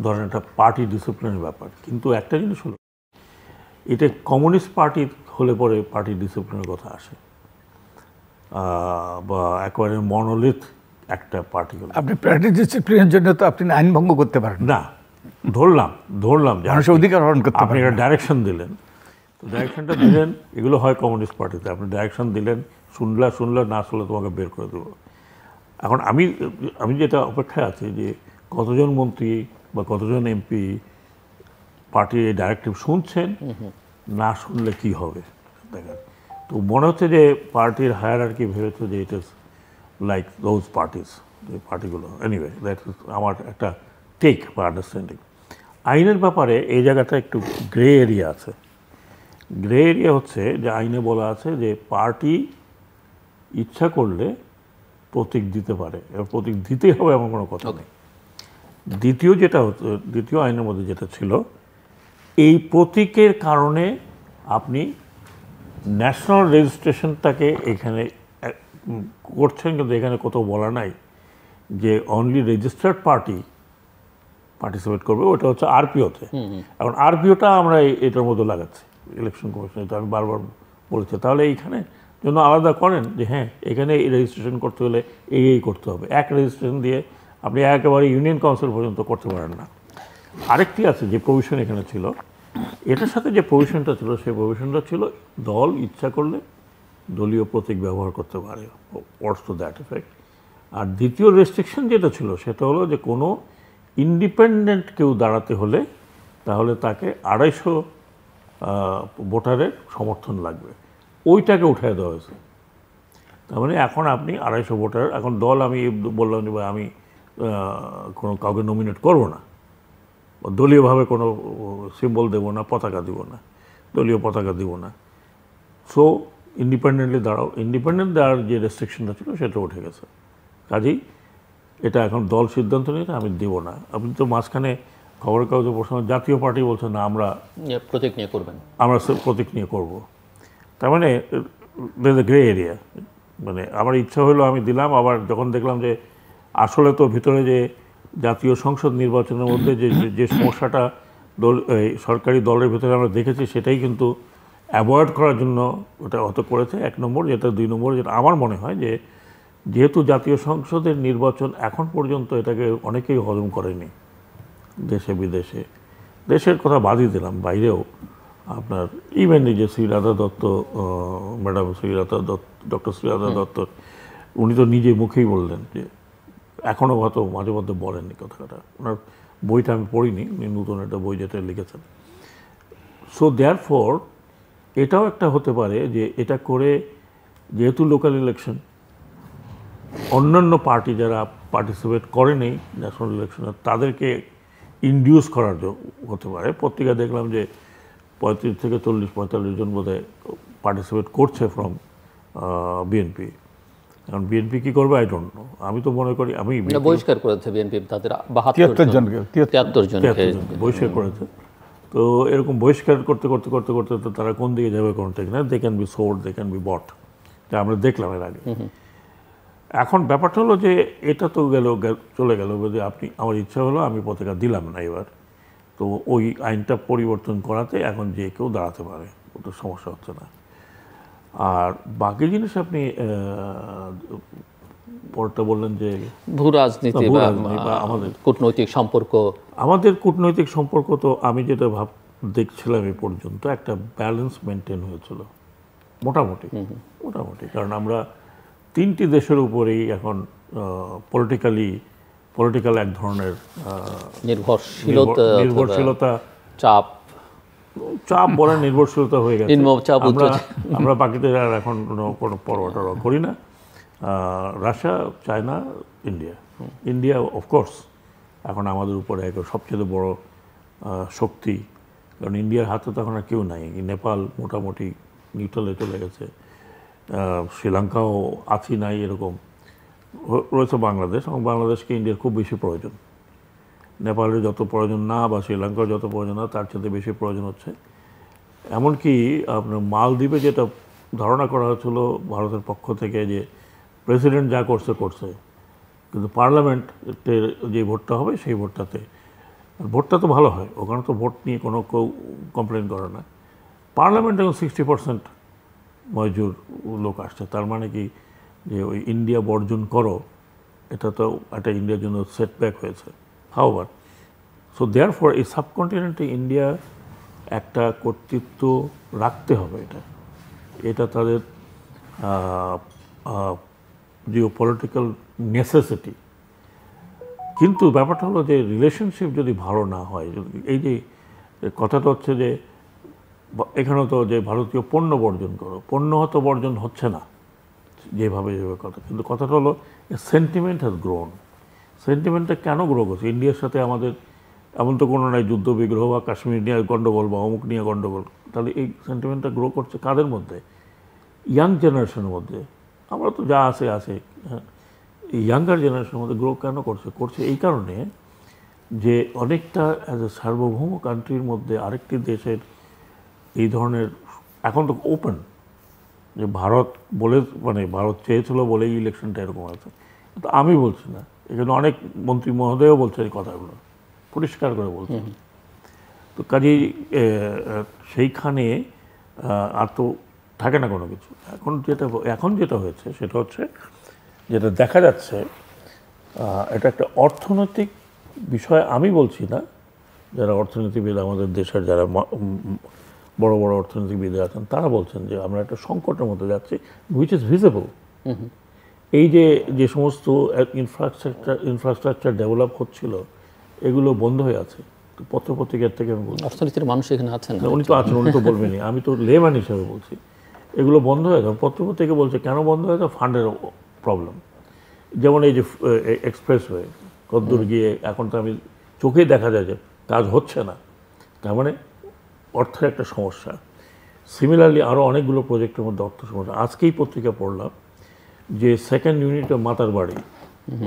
ধরেন একটা পার্টি ডিসিপ্লিনের ব্যাপার। কিন্তু একটা জিনিস হলো, এটা কমিউনিস্ট পার্টি হলে পরে পার্টি ডিসিপ্লিনের কথা আসে, বা একেবারে মনোলিথ একটা পার্টি হলে। আপনি পার্টি ডিসিপ্লিনের জন্য তো আপনি আইন ভঙ্গ করতে পারেন না, ধরলাম যে মানুষের অধিকার হরণ করতে আপনি একটা ডাইরেকশন দিলেন, তো ডাইরেকশনটা দিলেন, এগুলো হয় কমিউনিস্ট পার্টিতে, আপনি ডাইরেকশন দিলেন, শুনলে না শুনলে তোমাকে বের করে দেবো। এখন আমি যেটা অপেক্ষায় আছি যে কতজন মন্ত্রী বা কতজন এমপি পার্টির এই ডাইরেক্টিভ শুনছেন, না শুনলে কি হবে দেখেন। তো মনে হচ্ছে যে পার্টির হায়ারার্কি ভেবেছে যে it is like those parties, যে পার্টিগুলো, এনিওয়ে দ্যাট ইজ আমার একটা টেক বা আন্ডারস্ট্যান্ডিং। আইনের ব্যাপারে এই জায়গাটা একটু গ্রে এরিয়া আছে। গ্রে এরিয়া হচ্ছে যে আইনে বলা আছে যে পার্টি ইচ্ছা করলে প্রতীক দিতে পারে, এবার প্রতীক দিতেই হবে এমন কোনো কথা নেই। দ্বিতীয় আইনের মধ্যে যেটা ছিল, এই প্রতীকের কারণে আপনি ন্যাশনাল রেজিস্ট্রেশনটাকে এখানে করছেন, কিন্তু এখানে কোথাও বলা নাই যে অনলি রেজিস্টার্ড পার্টি পার্টিসিপেট করবে, ওটা হচ্ছে আরপিওতে। এখন আরপিওটা আমরা এটার মধ্যে লাগাচ্ছি, ইলেকশন কমিশন, এটা আমি বারবার বলেছি। তাহলে এইখানে জন্য আলাদা করেন যে হ্যাঁ এখানে রেজিস্ট্রেশন করতে হলে এই করতে হবে। এক রেজিস্ট্রেশন দিয়ে আপনি একেবারে ইউনিয়ন কাউন্সিল পর্যন্ত করতে পারেন না। আরেকটি আছে যে প্রভিশন এখানে ছিল, এটার সাথে যে প্রভিশনটা ছিল, সেই প্রভিশনটা ছিল দল ইচ্ছা করলে দলীয় প্রতীক ব্যবহার করতে পারে, ওয়ার্ডস টু দ্যাট এফেক্ট। আর দ্বিতীয় রেস্ট্রিকশন যেটা ছিল সেটা হলো যে কোনো ইন্ডিপেন্ডেন্ট কেউ দাঁড়াতে হলে তাহলে তাকে 250 ভোটারের সমর্থন লাগবে, ওইটাকে উঠায় দেওয়া হয়েছে। তার মানে এখন আপনি 250 ভোটার, এখন দল আমি বললাম যে আমি কোনো কাউকে নমিনেট করব না, দলীয়ভাবে কোনো সিম্বল দেব না, পতাকা দিব না, দলীয় পতাকা দিব না, সো ইন্ডিপেন্ডেন্টলি দাঁড়াও। ইন্ডিপেন্ডেন্ট দেওয়ার যে রেস্ট্রিকশনটা ছিল সেটা উঠে গেছে। কাজেই এটা এখন দল সিদ্ধান্ত নিয়েছে আমি দেব না। আপনি তো মাঝখানে খবরের কাগজে প্রশ্ন, জাতীয় পার্টি বলছে না আমরা প্রতীক নিয়ে করবেন, আমরা প্রতীক নিয়ে করব। তার মানে গ্রে এরিয়া। মানে আমার ইচ্ছা হলো আমি দিলাম, আবার যখন দেখলাম যে আসলে তো ভিতরে যে জাতীয় সংসদ নির্বাচনের মধ্যে যে সমস্যাটা সরকারি দলের ভিতরে আমরা দেখেছি, সেটাই কিন্তু অ্যাভয়েড করার জন্য ওটা অত করেছে। 1 নম্বর। যেটা 2 নম্বর, যেটা আমার মনে হয় যে যেহেতু জাতীয় সংসদের নির্বাচন এখন পর্যন্ত এটাকে অনেকেই হজম করেনি, দেশে বিদেশে, দেশের কথা বাদই দিলাম, বাইরেও আপনার ইভেন যে শ্রীরাধা দত্ত, ম্যাডাম শ্রীরাধা দত্ত, ডক্টর শ্রীরাধা দত্ত, উনি তো নিজে মুখেই বললেন যে এখনও হয়তো মাঝে মধ্যে বলেননি কথাটা, ওনার বইটা আমি পড়িনি, উনি নতুন একটা বই যেটা লিখেছেন। সো দেয়ার ফর এটাও একটা হতে পারে যে এটা করে, যেহেতু লোকাল ইলেকশন, অন্যান্য পার্টি যারা পার্টিসিপেট করেনি ন্যাশনাল ইলেকশনে তাদেরকে ইনডিউস করার হতে পারে। পত্রিকা দেখলাম যে 35 থেকে 40-45 জন বোধহয় পার্টিসিপেট করছে ফ্রম বিএনপি। কারণ বিএনপি কী করবে আই ডোন্ট নো। আমি তো মনে করি আমি বহিষ্কার করেছে বিএনপি তাদের 73 জনকে বহিষ্কার করেছে। তো এরকম বহিষ্কার করতে করতে করতে করতে তো তারা কোন দিকে যাবে কোনো ঠিক না। They can be sold, they can be bought, যা আমরা দেখলাম এর আগে। এখন ব্যাপারটা হলো যে এটা তো চলে গেল, যে আপনি, আমার ইচ্ছা হলো আমি পতাকা দিলাম না এবার, তো ওই আইনটা পরিবর্তন করাতে এখন যে কেউ দাঁড়াতে পারে, ওটা সমস্যা হচ্ছে না। আর বাকি জিনিস আপনি পরটা বললেন যে ভূ রাজনীতি বা আমাদের কূটনৈতিক সম্পর্ক। আমাদের কূটনৈতিক সম্পর্ক তো আমি যেটা দেখছিলাম এ পর্যন্ত একটা ব্যালেন্স মেনটেন হয়েছিল মোটামুটি। কারণ আমরা 3টি দেশের উপরেই এখন পলিটিক্যাল এক ধরনের নির্ভরশীলতা, চাপ বলে নির্ভরশীলতা হয়ে গেছে। আমরা বাকিদের আর এখন কোনো পরোয়া করি না। রাশিয়া, চায়না, ইন্ডিয়া অফকোর্স এখন আমাদের উপরে সবচেয়ে বড় শক্তি, কারণ ইন্ডিয়ার হাতে তো এখন আর কেউ নাই। নেপাল মোটামুটি নিউট্রালে চলে গেছে, শ্রীলঙ্কাও আছি নাই এরকম রয়েছে বাংলাদেশ, এবং বাংলাদেশকে ইন্ডিয়ার খুব বেশি প্রয়োজন। নেপালের যত প্রয়োজন না, বা শ্রীলঙ্কার যত প্রয়োজন না, তার সাথে বেশি প্রয়োজন হচ্ছে। এমনকি আপনার মালদ্বীপে যেটা ধারণা করা হচ্ছিল ভারতের পক্ষ থেকে যে প্রেসিডেন্ট যা করছে, কিন্তু পার্লামেন্টের যে ভোটটা হবে সেই ভোটটা তো ভালো হয়, ওখানে তো ভোট নিয়ে কোনো কেউ কমপ্লেন করে না। পার্লামেন্ট এখন 60% মজুর লোক আসছে, তার মানে কি যে ওই ইন্ডিয়া বর্জন করো, এটা তো একটা ইন্ডিয়ার জন্য সেটব্যাক হয়েছে। হাউএভার, সো দেয়ার ফর এই সাবকন্টিনেন্টে ইন্ডিয়া একটা কর্তৃত্ব রাখতে হবে, এটা তাদের জিও পলিটিক্যাল নেসেসিটি। কিন্তু ব্যাপারটা হলো যে রিলেশনশিপ যদি ভালো না হয়, এই যে কথাটা হচ্ছে যে এখানেও তো যে ভারতীয় পণ্য বর্জন করো, পণ্য হয়তো বর্জন হচ্ছে না যেভাবে কথা, কিন্তু কথাটা হলো সেন্টিমেন্ট হ্যাজ গ্রোন। সেন্টিমেন্টটা কেন গ্রো করছে? ইন্ডিয়ার সাথে আমাদের এমন তো কোনো নাই যুদ্ধ বিগ্রহ বা কাশ্মীর নিয়ে গণ্ডগোল বা অমুক নিয়ে গণ্ডগোল, তাহলে এই সেন্টিমেন্টটা গ্রো করছে কাদের মধ্যে? ইয়াং জেনারেশনের মধ্যে। আমরা তো যা আছে, হ্যাঁ, ইয়াঙ্গার জেনারেশনের মধ্যে গ্রো কেন করছে এই কারণে যে অনেকটা অ্যাজ এ সার্বভৌম কান্ট্রির মধ্যে আরেকটি দেশের এই ধরনের এখন তো ওপেন, যে ভারত বলে, মানে ভারত চেয়েছিল বলেই ইলেকশনটা এরকম আছে, কিন্তু আমি বলছি না, এখানে অনেক মন্ত্রী মহোদয়ও বলছে এই কথাগুলো, পরিষ্কার করে বলছেন। তো কাজেই সেইখানে আর তো থাকে না কোনো কিছু। এখন যেটা হয়েছে সেটা হচ্ছে, যেটা দেখা যাচ্ছে, এটা একটা অর্থনৈতিক বিষয়। আমি বলছি না, যারা অর্থনীতিবিদ আমাদের দেশের, যারা বড় বড় অর্থনীতিবিদ আছেন, তারা বলছেন যে আমরা একটা সংকটের মধ্যে যাচ্ছি, হুইচ ইজ ভিজিবল। এই যে সমস্ত ইনফ্রাস্ট্রাকচার ডেভেলপ হচ্ছিল, এগুলো বন্ধ হয়ে আছে। তো পত্রপত্রিকার থেকে আমি বলছি, অর্থনীতির মানুষ এখানে আছেন না? উনি তো আছেন, উনি তো বলবেনই, আমি তো লেম্যান হিসাবে বলছি। এগুলো বন্ধ হয়ে যাবে, পত্রপত্রিকা বলছে কেন বন্ধ হয়ে যাবে, ফান্ডের প্রবলেম। যেমন এই যে এক্সপ্রেসওয়ে কদ্দূর গিয়ে এখন তো আমি চোখেই দেখা যায় যে কাজ হচ্ছে না, তার মানে অর্থের একটা সমস্যা। সিমিলারলি আরও অনেকগুলো প্রজেক্টের মধ্যে অর্থ সমস্যা। আজকেই পত্রিকা পড়লাম যে সেকেন্ড ইউনিট মাতার বাড়ি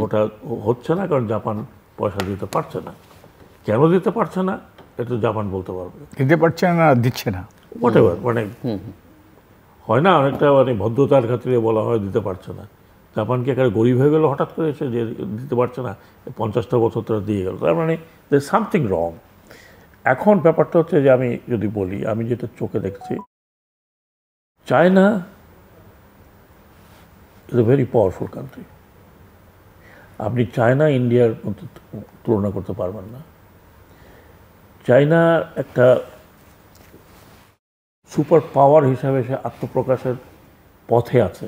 ওটা হচ্ছে না, কারণ জাপান পয়সা দিতে পারছে না। কেন দিতে পারছে না এটা জাপান বলতে পারবে। দিতে পারছে না, দিচ্ছে না, হোয়াট এভার, মানে হয় না অনেকটা, মানে ভদ্রতার খাতিরে বলা হয় দিতে পারছে না। জাপান কি একেবারে গরিব হয়ে গেল হঠাৎ করে এসে যে দিতে পারছে না, 50টা বছর তারা দিয়ে গেল? তার মানে দের সামথিং রং। এখন ব্যাপারটা হচ্ছে যে আমি যদি বলি, আমি যেটা চোখে দেখছি, China is a very powerful country. আপনি চায়না ইন্ডিয়ার মধ্যে তুলনা করতে পারবেন না। চায়না একটা সুপার পাওয়ার হিসাবে সে আত্মপ্রকাশের পথে আছে।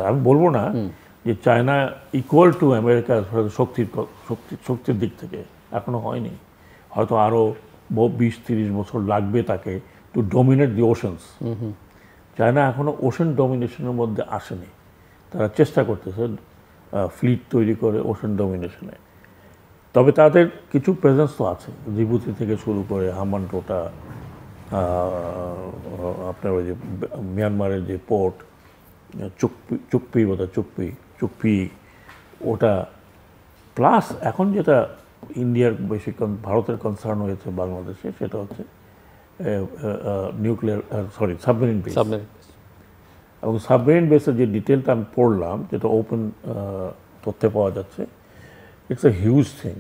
আমি বলবো না যে চায়না ইকুয়াল টু আমেরিকার শক্তির দিক থেকে, এখনো হয়নি। হয়তো আরও 20-30 বছর লাগবে তাকে টু ডমিনেট দি ওশনস। চায়না এখনো ওশান ডমিনেশনের মধ্যে আসেনি। তারা চেষ্টা করতেছে ফ্লিট তৈরি করে ওশান ডমিনেশনে। তবে তাদের কিছু প্রেজেন্স তো আছে, জিবুতি থেকে শুরু করে হামানটোটা, আপনার ওই যে মিয়ানমারের যে পোর্ট চুকপি ওটা, প্লাস এখন যেটা ইন্ডিয়ার বেশি ভারতের কনসার্ন হয়েছে বাংলাদেশে, সেটা হচ্ছে সাবমেরিন বেস। এবং সাবমেরিন বেসের যে ডিটেলটা আমি পড়লাম, যেটা ওপেন তথ্যে পাওয়া যাচ্ছে, ইটস এ হিউজ থিং।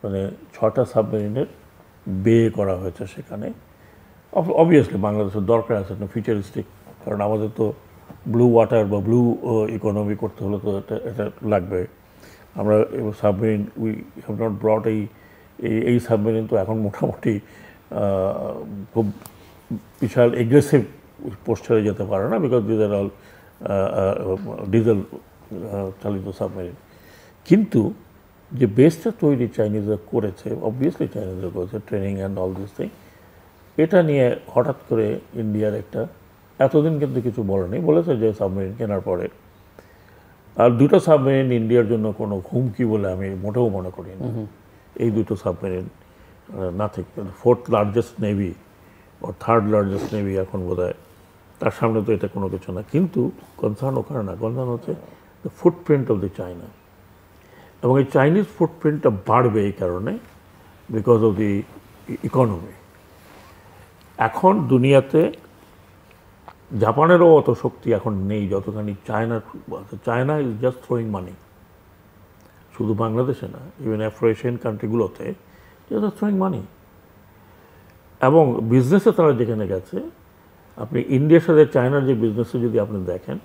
মানে 6টা সাবমেরিনের বে করা হয়েছে সেখানে। অবভিয়াসলি বাংলাদেশের দরকার আছে একটা ফিউচারিস্টিক, কারণ আমাদের তো ব্লু ওয়াটার বা ব্লু ইকোনমি করতে হলে তো এটা লাগবে। আমরা সাবমেরিন উই হ্যাভ নট ব্রট এই সাবমেরিন তো এখন মোটামুটি খুব বিশাল এগ্রেসিভ পোস্টারে যেতে পারে না, because these are all diesel চালিত সাবমেরিন। কিন্তু যে বেসটা তৈরি চাইনিজরা করেছে, অবভিয়াসলি চাইনিজরা করেছে, training and all this thing, এটা নিয়ে হঠাৎ করে ইন্ডিয়ার একটা, এতদিন কিন্তু কিছু বলেনি, বলেছে যে সাবমেরিন কেনার পরে। আর 2টো সাবমেরিন ইন্ডিয়ার জন্য কোনো হুমকি বলে আমি মোটেও মনে করি না। এই 2টো submarine nothing, 4th largest navy ও 3rd লার্জেস্ট নেভি এখন বোধহয়, তার সামনে তো এটা কোনো কিছু না। কিন্তু কনসার্ন ওখানে না, কনসার্ন হচ্ছে the footprint of the China. এবং এই চাইনিজ ফুটপ্রিন্টটা বাড়বে এই কারণে, বিকজ অফ দি ইকোনমি। এখন দুনিয়াতে জাপানেরও অত শক্তি এখন নেই যতখানি চায়নার। China is just throwing money, শুধু বাংলাদেশে না, ইভেন আফ্রো এশিয়ান কান্ট্রিগুলোতে জাস্ট থ্রোয়িং মানি। এবং বিজনেসে তারা যেখানে গেছে, আপনি ইন্ডিয়ার সাথে চায়নার যে বিজনেসে যদি আপনি দেখেন,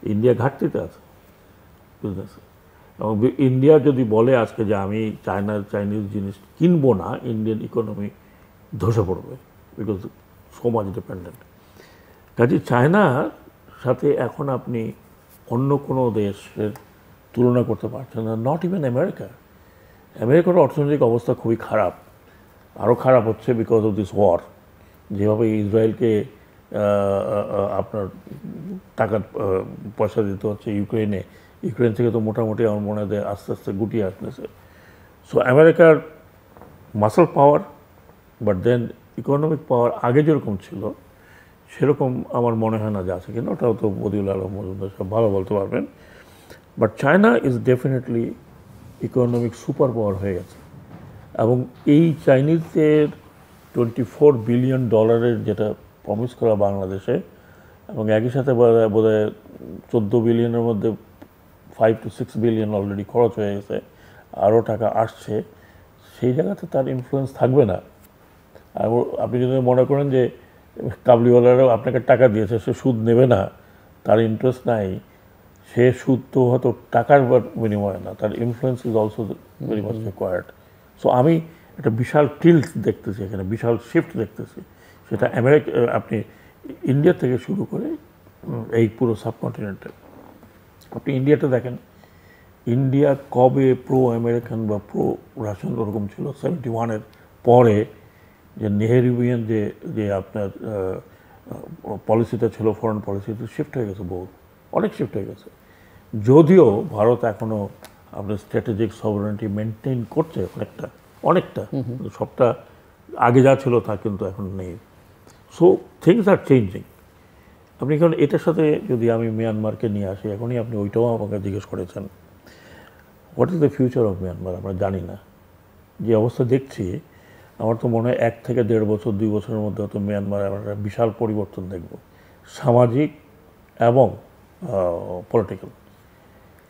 ইন্ডিয়া ঘাটতিতে আছে বিজনেসে। এবং ইন্ডিয়া যদি বলে আজকে যে আমি চাইনিজ জিনিস কিনবো না, ইন্ডিয়ান ইকোনমি ধসে পড়বে, বিকজ সো মাচ ডিপেন্ডেন্ট। কাজে চায়নার সাথে এখন আপনি অন্য কোনো দেশের তুলনা করতে পারছেন না, নট ইভেন আমেরিকা। আমেরিকার অর্থনৈতিক অবস্থা খুবই খারাপ, আরও খারাপ হচ্ছে বিকজ অফ দিস ওয়ার। যেভাবে ইসরায়েলকে আপনার টাকা পয়সা দিতে হচ্ছে ইউক্রেন থেকে তো মোটামুটি আমার মনে হয় আস্তে আস্তে গুটিয়ে আসতেছে। সো আমেরিকার muscle power, but then economic power আগে যেরকম ছিল সেরকম আমার মনে হয় না যে আছে কিনা, ওটাও তো বদিউল আলম মজুমদার সব ভালো বলতে পারবেন। But China is definitely economic super power হয়ে গেছে। এবং এই চাইনিজদের $24 বিলিয়ন যেটা প্রমিস করা বাংলাদেশে, এবং একই সাথে বোধহয় 14 বিলিয়নের মধ্যে 5 to 6 বিলিয়ন অলরেডি খরচ হয়ে গেছে, আরও টাকা আসছে, সেই জায়গাতে তার ইনফ্লুয়েন্স থাকবে না। আর আপনি যদি মনে করেন যে কাবলিওয়ালারাও আপনাকে টাকা দিয়েছে, সে সুদ নেবে না, তার ইন্টারেস্ট নাই, সে সুদ তো হয়তো টাকার বিনিময়ে না, তার influence is also very much required. So আমি একটা বিশাল টিল্ট দেখতেছি এখানে, বিশাল শিফট দেখতেছি। সেটা আপনি ইন্ডিয়া থেকে শুরু করে এই পুরো সাবকন্টিনেন্টে। আপনি ইন্ডিয়াতে দেখেন, ইন্ডিয়া কবে প্রো আমেরিকান বা প্রো রাশিয়ান ওরকম ছিল 71-এর পরে, যে নেহেরুভিয়ান যে যে আপনার পলিসিটা ছিল, ফরেন পলিসিতে শিফট হয়ে গেছে, বহু অনেক শিফট হয়ে গেছে। যদিও ভারত এখনও আপনার স্ট্র্যাটেজিক সভারেনিটি মেনটেন করছে অনেকটা অনেকটা, সবটা আগে যা ছিল তা কিন্তু এখন নেই। So things are changing. আপনি কারণ এটার সাথে যদি আমি মিয়ানমারকে নিয়ে আসি, এখনই আপনি ওইটাও আমাকে জিজ্ঞেস করেছেন, what is the future of Myanmar, আমরা জানি না। যে অবস্থা দেখছি, আমার তো মনে হয় 1 থেকে 1.5 বছর 2 বছরের মধ্যে হয়তো মিয়ানমারে আমরা একটা বিশাল পরিবর্তন দেখব, সামাজিক এবং পলিটিক্যাল।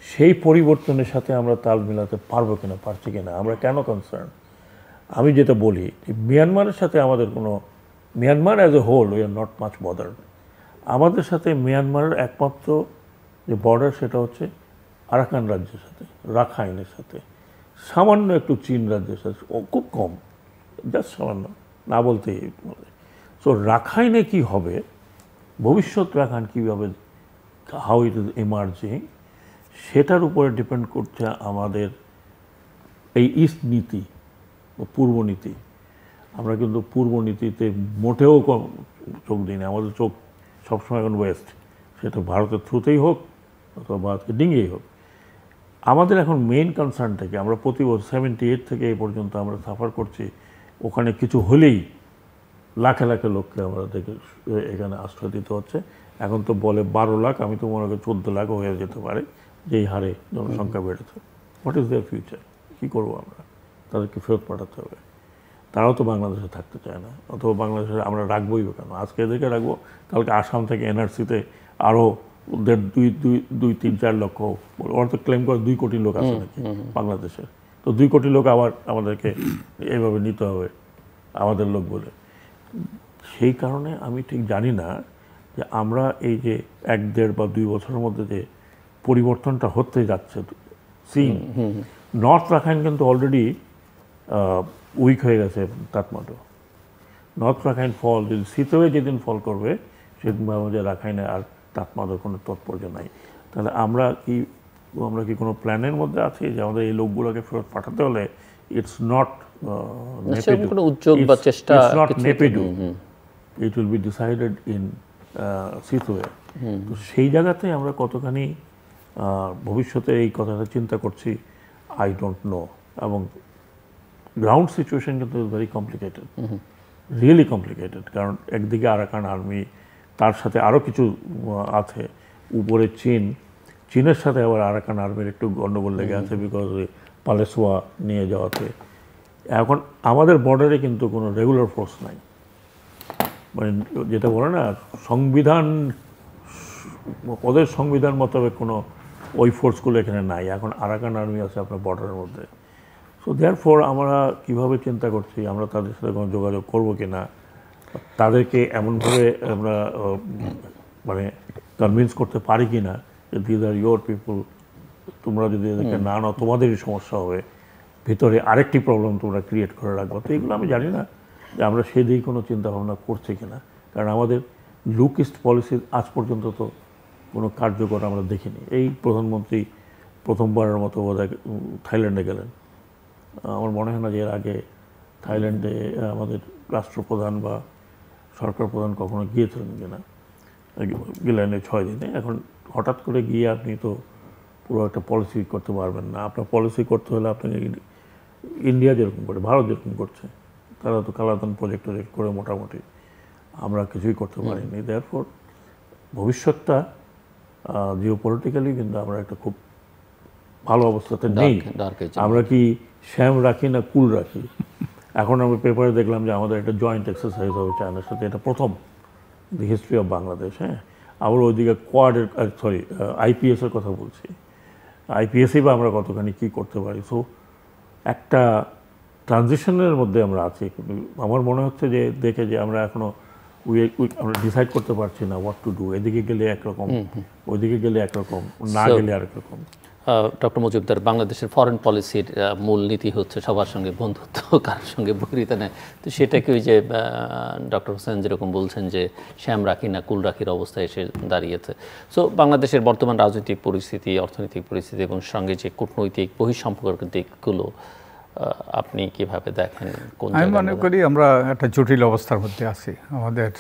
সেই পরিবর্তনের সাথে আমরা তাল মিলাতে পারবো কিনা, পারছি কিনা, আমরা কেন কনসার্ন? আমি যেটা বলি, মিয়ানমারের সাথে আমাদের কোনো, Myanmar as a whole we are not much bothered. আমাদের সাথে মিয়ানমারের একমাত্র যে বর্ডার সেটা হচ্ছে আরাকান রাজ্যের সাথে, রাখাইনের সাথে, সামান্য একটু চীন রাজ্যের সাথে, খুব কম, জাস্ট সামান্য, না বলতেই বলে। সো রাখাইনে কী হবে, ভবিষ্যৎ রাখাইন কীভাবে, হাউ ইট ইজ এমার্জিং, সেটার উপরে ডিপেন্ড করছে আমাদের এই ইস্ট নীতি, পূর্ব নীতি। আমরা কিন্তু পূর্ব নীতিতে মোটেও চোখ দিই না, আমাদের চোখ সবসময় এখন ওয়েস্ট, সেটা ভারতের থ্রুতেই হোক অথবা ভারতকে ডিঙিয়েই হোক। আমাদের এখন মেইন কনসার্নটা কি, আমরা প্রতি বছর 78 থেকে এই পর্যন্ত আমরা সাফার করছি, ওখানে কিছু হলেই লাখে লাখে লোককে আমাদেরকে এখানে আশ্রয় দিতে হচ্ছে। এখন তো বলে 12 লাখ, আমি তো মনে করি 14 লাখও হয়ে যেতে পারে, যেই হারে জনসংখ্যা বেড়েছে। What is their future? কী করবো আমরা? তাদেরকে ফেরত পাঠাতে হবে। তারাও তো বাংলাদেশে থাকতে চায় না, অথবা বাংলাদেশে আমরা রাখবোই কেন? আজকে এদেরকে রাখবো, কালকে আসাম থেকে এনআরসিতে আরও 2-3-4 লক্ষ, ওরা তো ক্লেম করে 2 কোটি লোক আছে নাকি বাংলাদেশে। তো 2 কোটি লোক আবার আমাদেরকে এইভাবে নিতে হবে আমাদের লোক বলে। সেই কারণে আমি ঠিক জানি না যে আমরা এই যে 1-1.5 বা 2 বছরের মধ্যে যে পরিবর্তনটা হতে যাচ্ছে, সিন নর্থ রাখাইন কিন্তু অলরেডি উইক হয়ে গেছে তাতমাত্র। নর্থ রাখাইন ফল যদি শীতবে যেদিন ফল করবে, সেদিন আমাদের রাখাইনে আর তাপমাত্রার কোনো তাৎপর্য নাই। তাহলে আমরা কি কোনো প্ল্যানের মধ্যে আছি যে আমাদের এই লোকগুলোকে ফেরত পাঠাতে হলে ইটস নট কোনো উদ্যোগ বা চেষ্টা, Naypyidaw, it will be decided in Sittwe. তো সেই জায়গাতে আমরা কতখানি ভবিষ্যতে এই কথাটা চিন্তা করছি, আই ডোন্ট নো। এবং গ্রাউন্ড সিচুয়েশন কিন্তু ভেরি কমপ্লিকেটেড, রিয়েলি কমপ্লিকেটেড। কারণ একদিকে আরাকান আর্মি, তার সাথে আরও কিছু আছে, উপরে চীনের সাথে আবার আরাকান আর্মির একটু গণ্ডগোল লেগে আছে, বিকজ পালেসোয়া নিয়ে যাওয়াতে। এখন আমাদের বর্ডারে কিন্তু কোনো রেগুলার ফোর্স নাই, মানে যেটা বলে না সংবিধান, ওদের সংবিধান মোতাবেক কোনো ওই ফোর্সগুলো এখানে নাই। এখন আরাকান আর্মি আছে আপনার বর্ডারের মধ্যে। সো দেয়ারফর আমরা কীভাবে চিন্তা করছি, আমরা তাদের সাথে কোনো যোগাযোগ করবো কি না, তাদেরকে এমনভাবে আমরা মানে কনভিন্স করতে পারি কি না যে দিস আর ইয়োর পিপুল, তোমরা যদি এদেরকে না নাও তোমাদেরই সমস্যা হবে, ভিতরে আরেকটি প্রবলেম তোমরা ক্রিয়েট করে রাখবো। তো এগুলো আমি জানি না যে আমরা সেদিকে কোনো চিন্তাভাবনা করছি কি না। কারণ আমাদের লুক ইস্ট পলিসির আজ পর্যন্ত তো কোনো কার্যকর আমরা দেখিনি। এই প্রধানমন্ত্রী প্রথমবারের মতো বোধহয় থাইল্যান্ডে গেলেন, আমার মনে হয় না যে এর আগে থাইল্যান্ডে আমাদের রাষ্ট্রপ্রধান বা সরকার প্রধান কখনো গিয়েছিলেন কিনা, গেলেন 6 দিনে। এখন হঠাৎ করে গিয়ে আপনি তো পুরো একটা পলিসি করতে পারবেন না। আপনার পলিসি করতে হলে আপনাকে ইন্ডিয়া যেরকম করে, ভারত যেরকম করছে, তারা তো কালাদান প্রজেক্ট করে মোটামুটি, আমরা কিছুই করতে পারিনি। দেয়ারফর ভবিষ্যৎটা জিওপলিটিক্যালি কিন্তু আমরা একটা খুব ভালো অবস্থাতে নেই। আমরা কি শ্যাম রাখি না কুল রাখি? এখন আমি পেপারে দেখলাম যে আমাদের একটা জয়েন্ট এক্সারসাইজ হবে চায়নার সাথে, এটা প্রথম দি হিস্ট্রি অফ বাংলাদেশ। হ্যাঁ, আবার ওইদিকে কোয়াডের, সরি আইপিএসের কথা বলছি, আইপিএসই বা আমরা কতখানি কী করতে পারি। সো একটা ট্রানজিশনের মধ্যে আমরা আছি। আমার মনে হচ্ছে যে দেখে যে আমরা এখনও আমরা ডিসাইড করতে পারছি না হোয়াট টু ডু। এদিকে গেলে একরকম, ওইদিকে গেলে একরকম, না গেলে আরেক রকম। ডক্টর মজুমদার, বাংলাদেশের ফরেন পলিসির মূল নীতি হচ্ছে সবার সঙ্গে বন্ধুত্ব, কারোর সঙ্গে বৈরিতা নেয়। তো সেটাকে ওই যে ডক্টর হোসেন যেরকম বলছেন যে শ্যাম রাখি না কুল রাখির অবস্থায় এসে দাঁড়িয়েছে। সো বাংলাদেশের বর্তমান রাজনৈতিক পরিস্থিতি, অর্থনৈতিক পরিস্থিতি এবং সঙ্গে যে কূটনৈতিক বহিঃসম্পর্কের দিকগুলো আপনি কিভাবে দেখেন? আমি মনে করি আমরা একটা জটিল অবস্থার মধ্যে আছি। আমাদের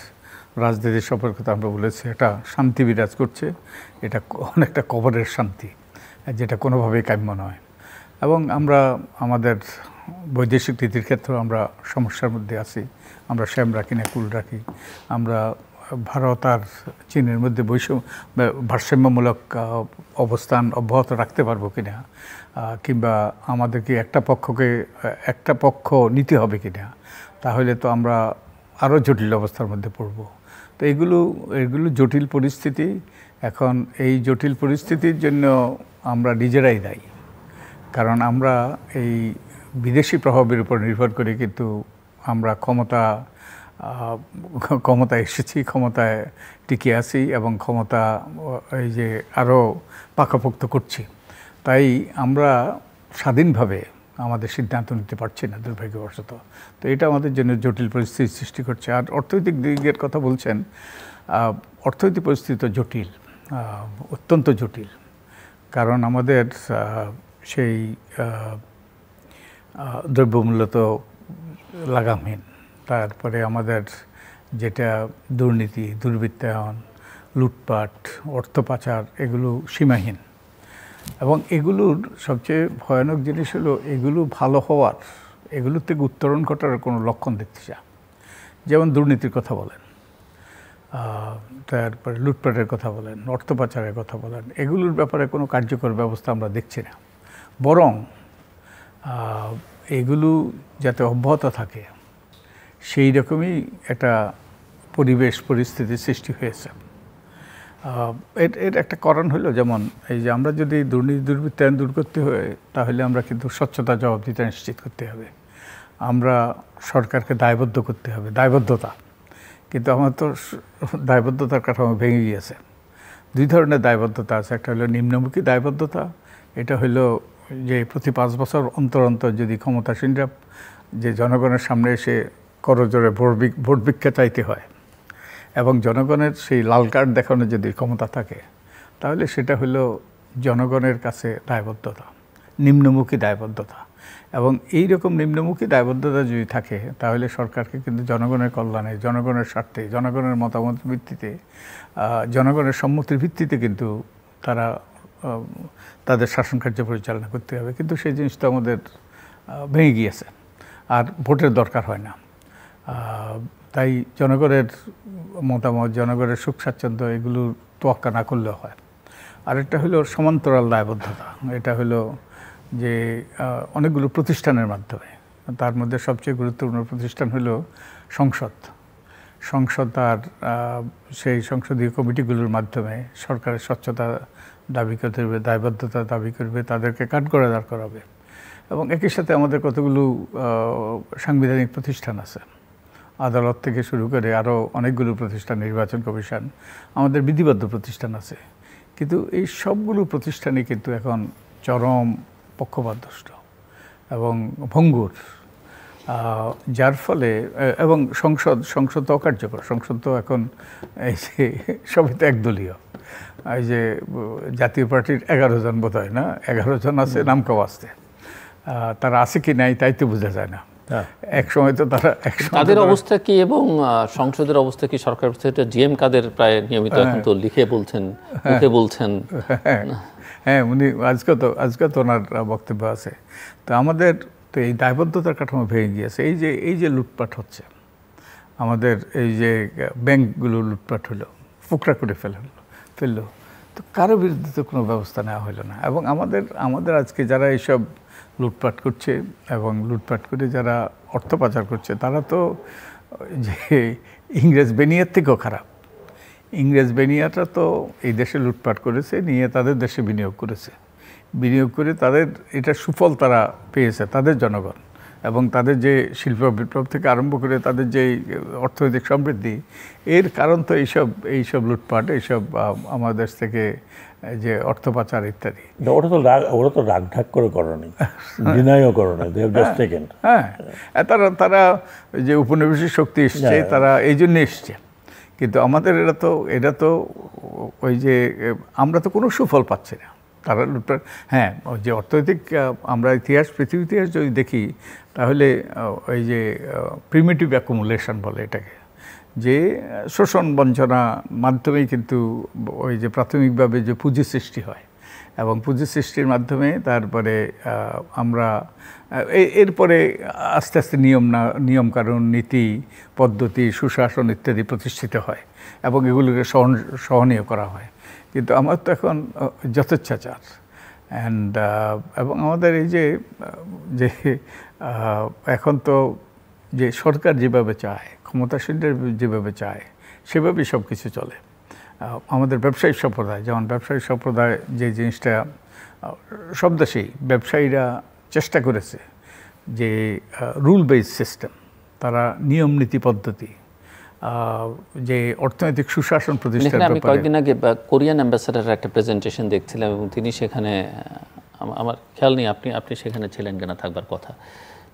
রাজনীতির সম্পর্কে তো আমরা বলেছি একটা শান্তি বিরাজ করছে, এটা অনেকটা কবরের শান্তি, যেটা কোনোভাবেই কাম্য নয়। এবং আমরা আমাদের বৈদেশিক নীতির ক্ষেত্রেও আমরা সমস্যার মধ্যে আছি। আমরা শ্যাম রাখি না কুল রাখি, আমরা ভারত আর চীনের মধ্যে ভারসাম্যমূলক অবস্থান অব্যাহত রাখতে পারবো কিনা, কিংবা আমাদেরকে একটা পক্ষ নিতে হবে কিনা, তাহলে তো আমরা আরও জটিল অবস্থার মধ্যে পড়ব। তো এগুলো জটিল পরিস্থিতি। এখন এই জটিল পরিস্থিতির জন্য আমরা নিজেরাই দায়ী, কারণ আমরা এই বিদেশি প্রভাবের উপর নির্ভর করে কিন্তু আমরা ক্ষমতায় এসেছি, ক্ষমতায় টিকে আছি এবং ক্ষমতা এই যে আরও পাকাপোক্ত করছি। তাই আমরা স্বাধীনভাবে আমাদের সিদ্ধান্ত নিতে পারছি না দুর্ভাগ্যবশত। তো এটা আমাদের জন্য জটিল পরিস্থিতির সৃষ্টি করছে। আর অর্থনৈতিক দিকের কথা বলছেন, অর্থনৈতিক পরিস্থিতি তো জটিল, অত্যন্ত জটিল। কারণ আমাদের সেই দ্রব্যমূল্য তো লাগামহীন, তারপরে আমাদের যেটা দুর্নীতি, দুর্বৃত্তায়ন, লুটপাট, অর্থ পাচার, এগুলো সীমাহীন। এবং এগুলোর সবচেয়ে ভয়ানক জিনিস হলো এগুলো ভালো হওয়ার, এগুলোর থেকে উত্তরণ ঘটার কোনো লক্ষণ দেখতে চায়। যেমন দুর্নীতির কথা বলেন, তারপরে লুটপাটের কথা বলেন, অর্থ পাচারের কথা বলেন, এগুলোর ব্যাপারে কোনো কার্যকর ব্যবস্থা আমরা দেখছি না। বরং এগুলো যাতে অব্যাহত থাকে সেই রকমই একটা পরিস্থিতির সৃষ্টি হয়েছে। এর একটা কারণ হলো, যেমন এই যে আমরা যদি দুর্নীতি দুর্বৃত্তায়ন দূর করতে হয়, তাহলে আমরা কিন্তু স্বচ্ছতা, জবাবদিহিতা নিশ্চিত করতে হবে। আমরা সরকারকে দায়বদ্ধ করতে হবে, দায়বদ্ধতা। কিন্তু আমার তো দায়বদ্ধতার কাঠামো ভেঙে গিয়েছে। দুই ধরনের দায়বদ্ধতা আছে। একটা হলো নিম্নমুখী দায়বদ্ধতা, এটা হলো যে প্রতি 5 বছর অন্তর অন্তর যদি ক্ষমতাসীনরা যে জনগণের সামনে এসে করজোড়ে ভোট ভিক্ষা চাইতে হয় এবং জনগণের সেই লাল কার্ড দেখানোর যদি ক্ষমতা থাকে, তাহলে সেটা হলো জনগণের কাছে দায়বদ্ধতা, নিম্নমুখী দায়বদ্ধতা। এবং এই রকম নিম্নমুখী দায়বদ্ধতা যদি থাকে, তাহলে সরকারকে কিন্তু জনগণের কল্যাণে, জনগণের স্বার্থে, জনগণের মতামতের ভিত্তিতে, জনগণের সম্মতির ভিত্তিতে কিন্তু তাদের শাসন কার্য পরিচালনা করতে হবে। কিন্তু সেই জিনিসটা আমাদের ভেঙে গিয়েছে, আর ভোটের দরকার হয় না। তাই জনগণের মতামত, জনগণের সুখ স্বাচ্ছন্দ্য, এগুলো তোয়াক্কা না করলেও হয়। আরেকটা হলো সমান্তরাল দায়বদ্ধতা। এটা হলো যে অনেকগুলো প্রতিষ্ঠানের মাধ্যমে, তার মধ্যে সবচেয়ে গুরুত্বপূর্ণ প্রতিষ্ঠান হলো সংসদ আর সেই সংসদীয় কমিটিগুলোর মাধ্যমে সরকারের স্বচ্ছতা দাবি করতে হবে, দায়বদ্ধতা দাবি করবে, তাদেরকে কাঠগড়ায় দাঁড় করাবে। এবং একই সাথে আমাদের কতগুলো সাংবিধানিক প্রতিষ্ঠান আছে, আদালত থেকে শুরু করে আরও অনেকগুলো প্রতিষ্ঠান, নির্বাচন কমিশন, আমাদের বিধিবদ্ধ প্রতিষ্ঠান আছে। কিন্তু এই সবগুলো প্রতিষ্ঠানই কিন্তু এখন চরম পক্ষপাতদুষ্ট এবং ভঙ্গুর, যার ফলে এবং সংসদ তো অকার্যকর। সংসদ তো এখন এই যে সবই তো একদলীয়। এই যে জাতীয় পার্টির 11 জন বোধ হয় না, 11 জন আছে নামকা বাস্তে, তারা আছে কি নাই তাই তো বোঝা যায় না। এক সময় তো তাদের অবস্থা কি এবং সংসদের অবস্থা কি? সরকার জিএম কাদের প্রায় নিয়মিত এখন তো লিখে বলছেন, মুখে বলছেন। হ্যাঁ, উনি আজকে তো ওনার বক্তব্য আছে। তো আমাদের তো এই দায়বদ্ধতার কাঠামো ভেঙে গিয়েছে। এই যে লুটপাট হচ্ছে, আমাদের এই যে ব্যাংকগুলো লুটপাট হলো, ফুকরা করে ফেললো, তো কারো বিরুদ্ধে তো কোনো ব্যবস্থা নেওয়া হলো না। এবং আমাদের আজকে যারা এইসব লুটপাট করছে এবং লুটপাট করে যারা অর্থ পাচার করছে, তারা তো যে ইংরেজ বেনিয়ার থেকেও খারাপ। ইংরেজ বেনিয়াটা তো এই দেশে লুটপাট করেছে, নিয়ে তাদের দেশে বিনিয়োগ করে তাদের এটা সুফল তারা পেয়েছে, তাদের জনগণ। এবং তাদের যে শিল্প বিপ্লব থেকে আরম্ভ করে তাদের যে অর্থনৈতিক সমৃদ্ধি, এর কারণ তো এইসব লুটপাট, এইসব আমাদের দেশ থেকে যে অর্থ পাচার ইত্যাদি। ওরা তো রাগ ঢাক করে করেনি, ডিনাইও করে না, দে হ্যাভ জাস্ট টেকেন। হ্যাঁ, তারা যে উপনিবেশিক শক্তি এসছে, তারা এই জন্য এসছে। কিন্তু আমাদের এটা তো ওই যে আমরা তো কোনো সুফল পাচ্ছি না। তারা লুটপাট, হ্যাঁ, ওই যে অর্থনৈতিক আমরা পৃথিবী ইতিহাস যদি দেখি, তাহলে ওই যে প্রিমিটিভ অ্যাকুমুলেশন বলে এটাকে, যে শোষণ বঞ্চনা মাধ্যমেই কিন্তু ওই যে প্রাথমিকভাবে যে পুঁজি সৃষ্টি হয়, এবং পুঁজি সৃষ্টির মাধ্যমে তারপরে আমরা এরপরে আস্তে আস্তে নিয়মকানুন, নীতি, পদ্ধতি, সুশাসন ইত্যাদি প্রতিষ্ঠিত হয় এবং এগুলোকে সহনীয় করা হয়। কিন্তু আমার তো এখন যথেচ্ছাচার এবং আমাদের এই যে এখন তো যে সরকার যেভাবে চায়, ক্ষমতাসীনদের যেভাবে চায়, সেভাবেই সব কিছু চলে। আমাদের ব্যবসায়িক সম্প্রদায়, যেমন ব্যবসায়িক সম্প্রদায় যে জিনিসটা সব দেশেই ব্যবসায়ীরা চেষ্টা করেছে যে রুল বেস সিস্টেম, তারা নিয়ম নীতি পদ্ধতি, যে অর্থনৈতিক সুশাসন প্রতিষ্ঠার ব্যাপারে। আমি কয়েকদিন আগে কোরিয়ান অ্যাম্বাসেডারের একটা প্রেজেন্টেশন দেখছিলাম এবং তিনি সেখানে, আমার খেয়াল নেই আপনি সেখানে ছিলেন কিনা, থাকবার কথা,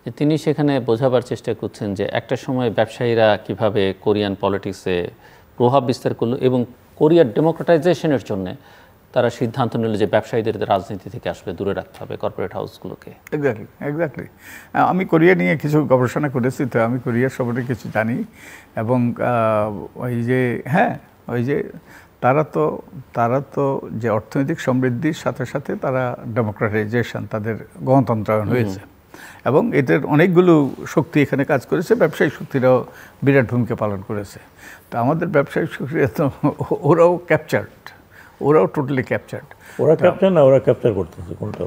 যে তিনি সেখানে বোঝাবার চেষ্টা করছেন যে একটা সময় ব্যবসায়ীরা কিভাবে কোরিয়ান পলিটিক্সে প্রভাব বিস্তার করলো এবং কোরিয়ার ডেমোক্রেটাইজেশনের জন্য তারা সিদ্ধান্ত নিল যে ব্যবসায়ীদের রাজনীতি থেকে আসলে দূরে রাখতে হবে কর্পোরেট হাউসগুলোকে। এক্স্যাক্টলি। আমি কোরিয়া নিয়ে কিছু গবেষণা করেছি, তো আমি কোরিয়ার সম্পর্কে কিছু জানি। এবং ওই যে ওই যে তারা তো যে অর্থনৈতিক সমৃদ্ধির সাথে সাথে তারা ডেমোক্রেটাইজেশন, তাদের গণতন্ত্রায়ন হয়েছে এবং এদের অনেকগুলো শক্তি এখানে কাজ করেছে, ব্যবসায়িক শক্তিরাও বিরাট ভূমিকা পালন করেছে। তো আমাদের ব্যবসায়িক শক্তিরা তো ওরাও ওরাও টোটালি ক্যাপচার্ড। ওরা ক্যাপচার না, ওরা ক্যাপচার করতেছে কোনটা?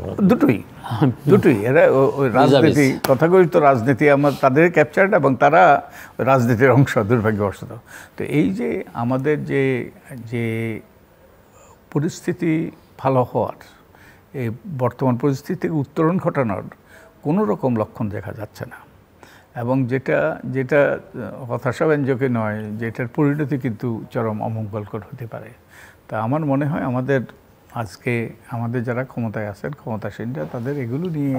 দুটোই। এরা ওই রাজনীতি, তথাকথিত রাজনীতি তাদের ক্যাপচার্ড এবং তারা রাজনীতির অংশ, দুর্ভাগ্যবশত। তো এই যে আমাদের যে পরিস্থিতি ভালো হওয়ার, এই বর্তমান পরিস্থিতি থেকে উত্তরণ ঘটানোর কোনো রকম লক্ষণ দেখা যাচ্ছে না, এবং যেটা হতাশাব্যঞ্জক নয়, যেটার পরিণতি কিন্তু চরম অমঙ্গলকর হতে পারে। তা আমার মনে হয় আমাদের যারা ক্ষমতায় আছেন, ক্ষমতাসীনরা, তাদের এগুলো নিয়ে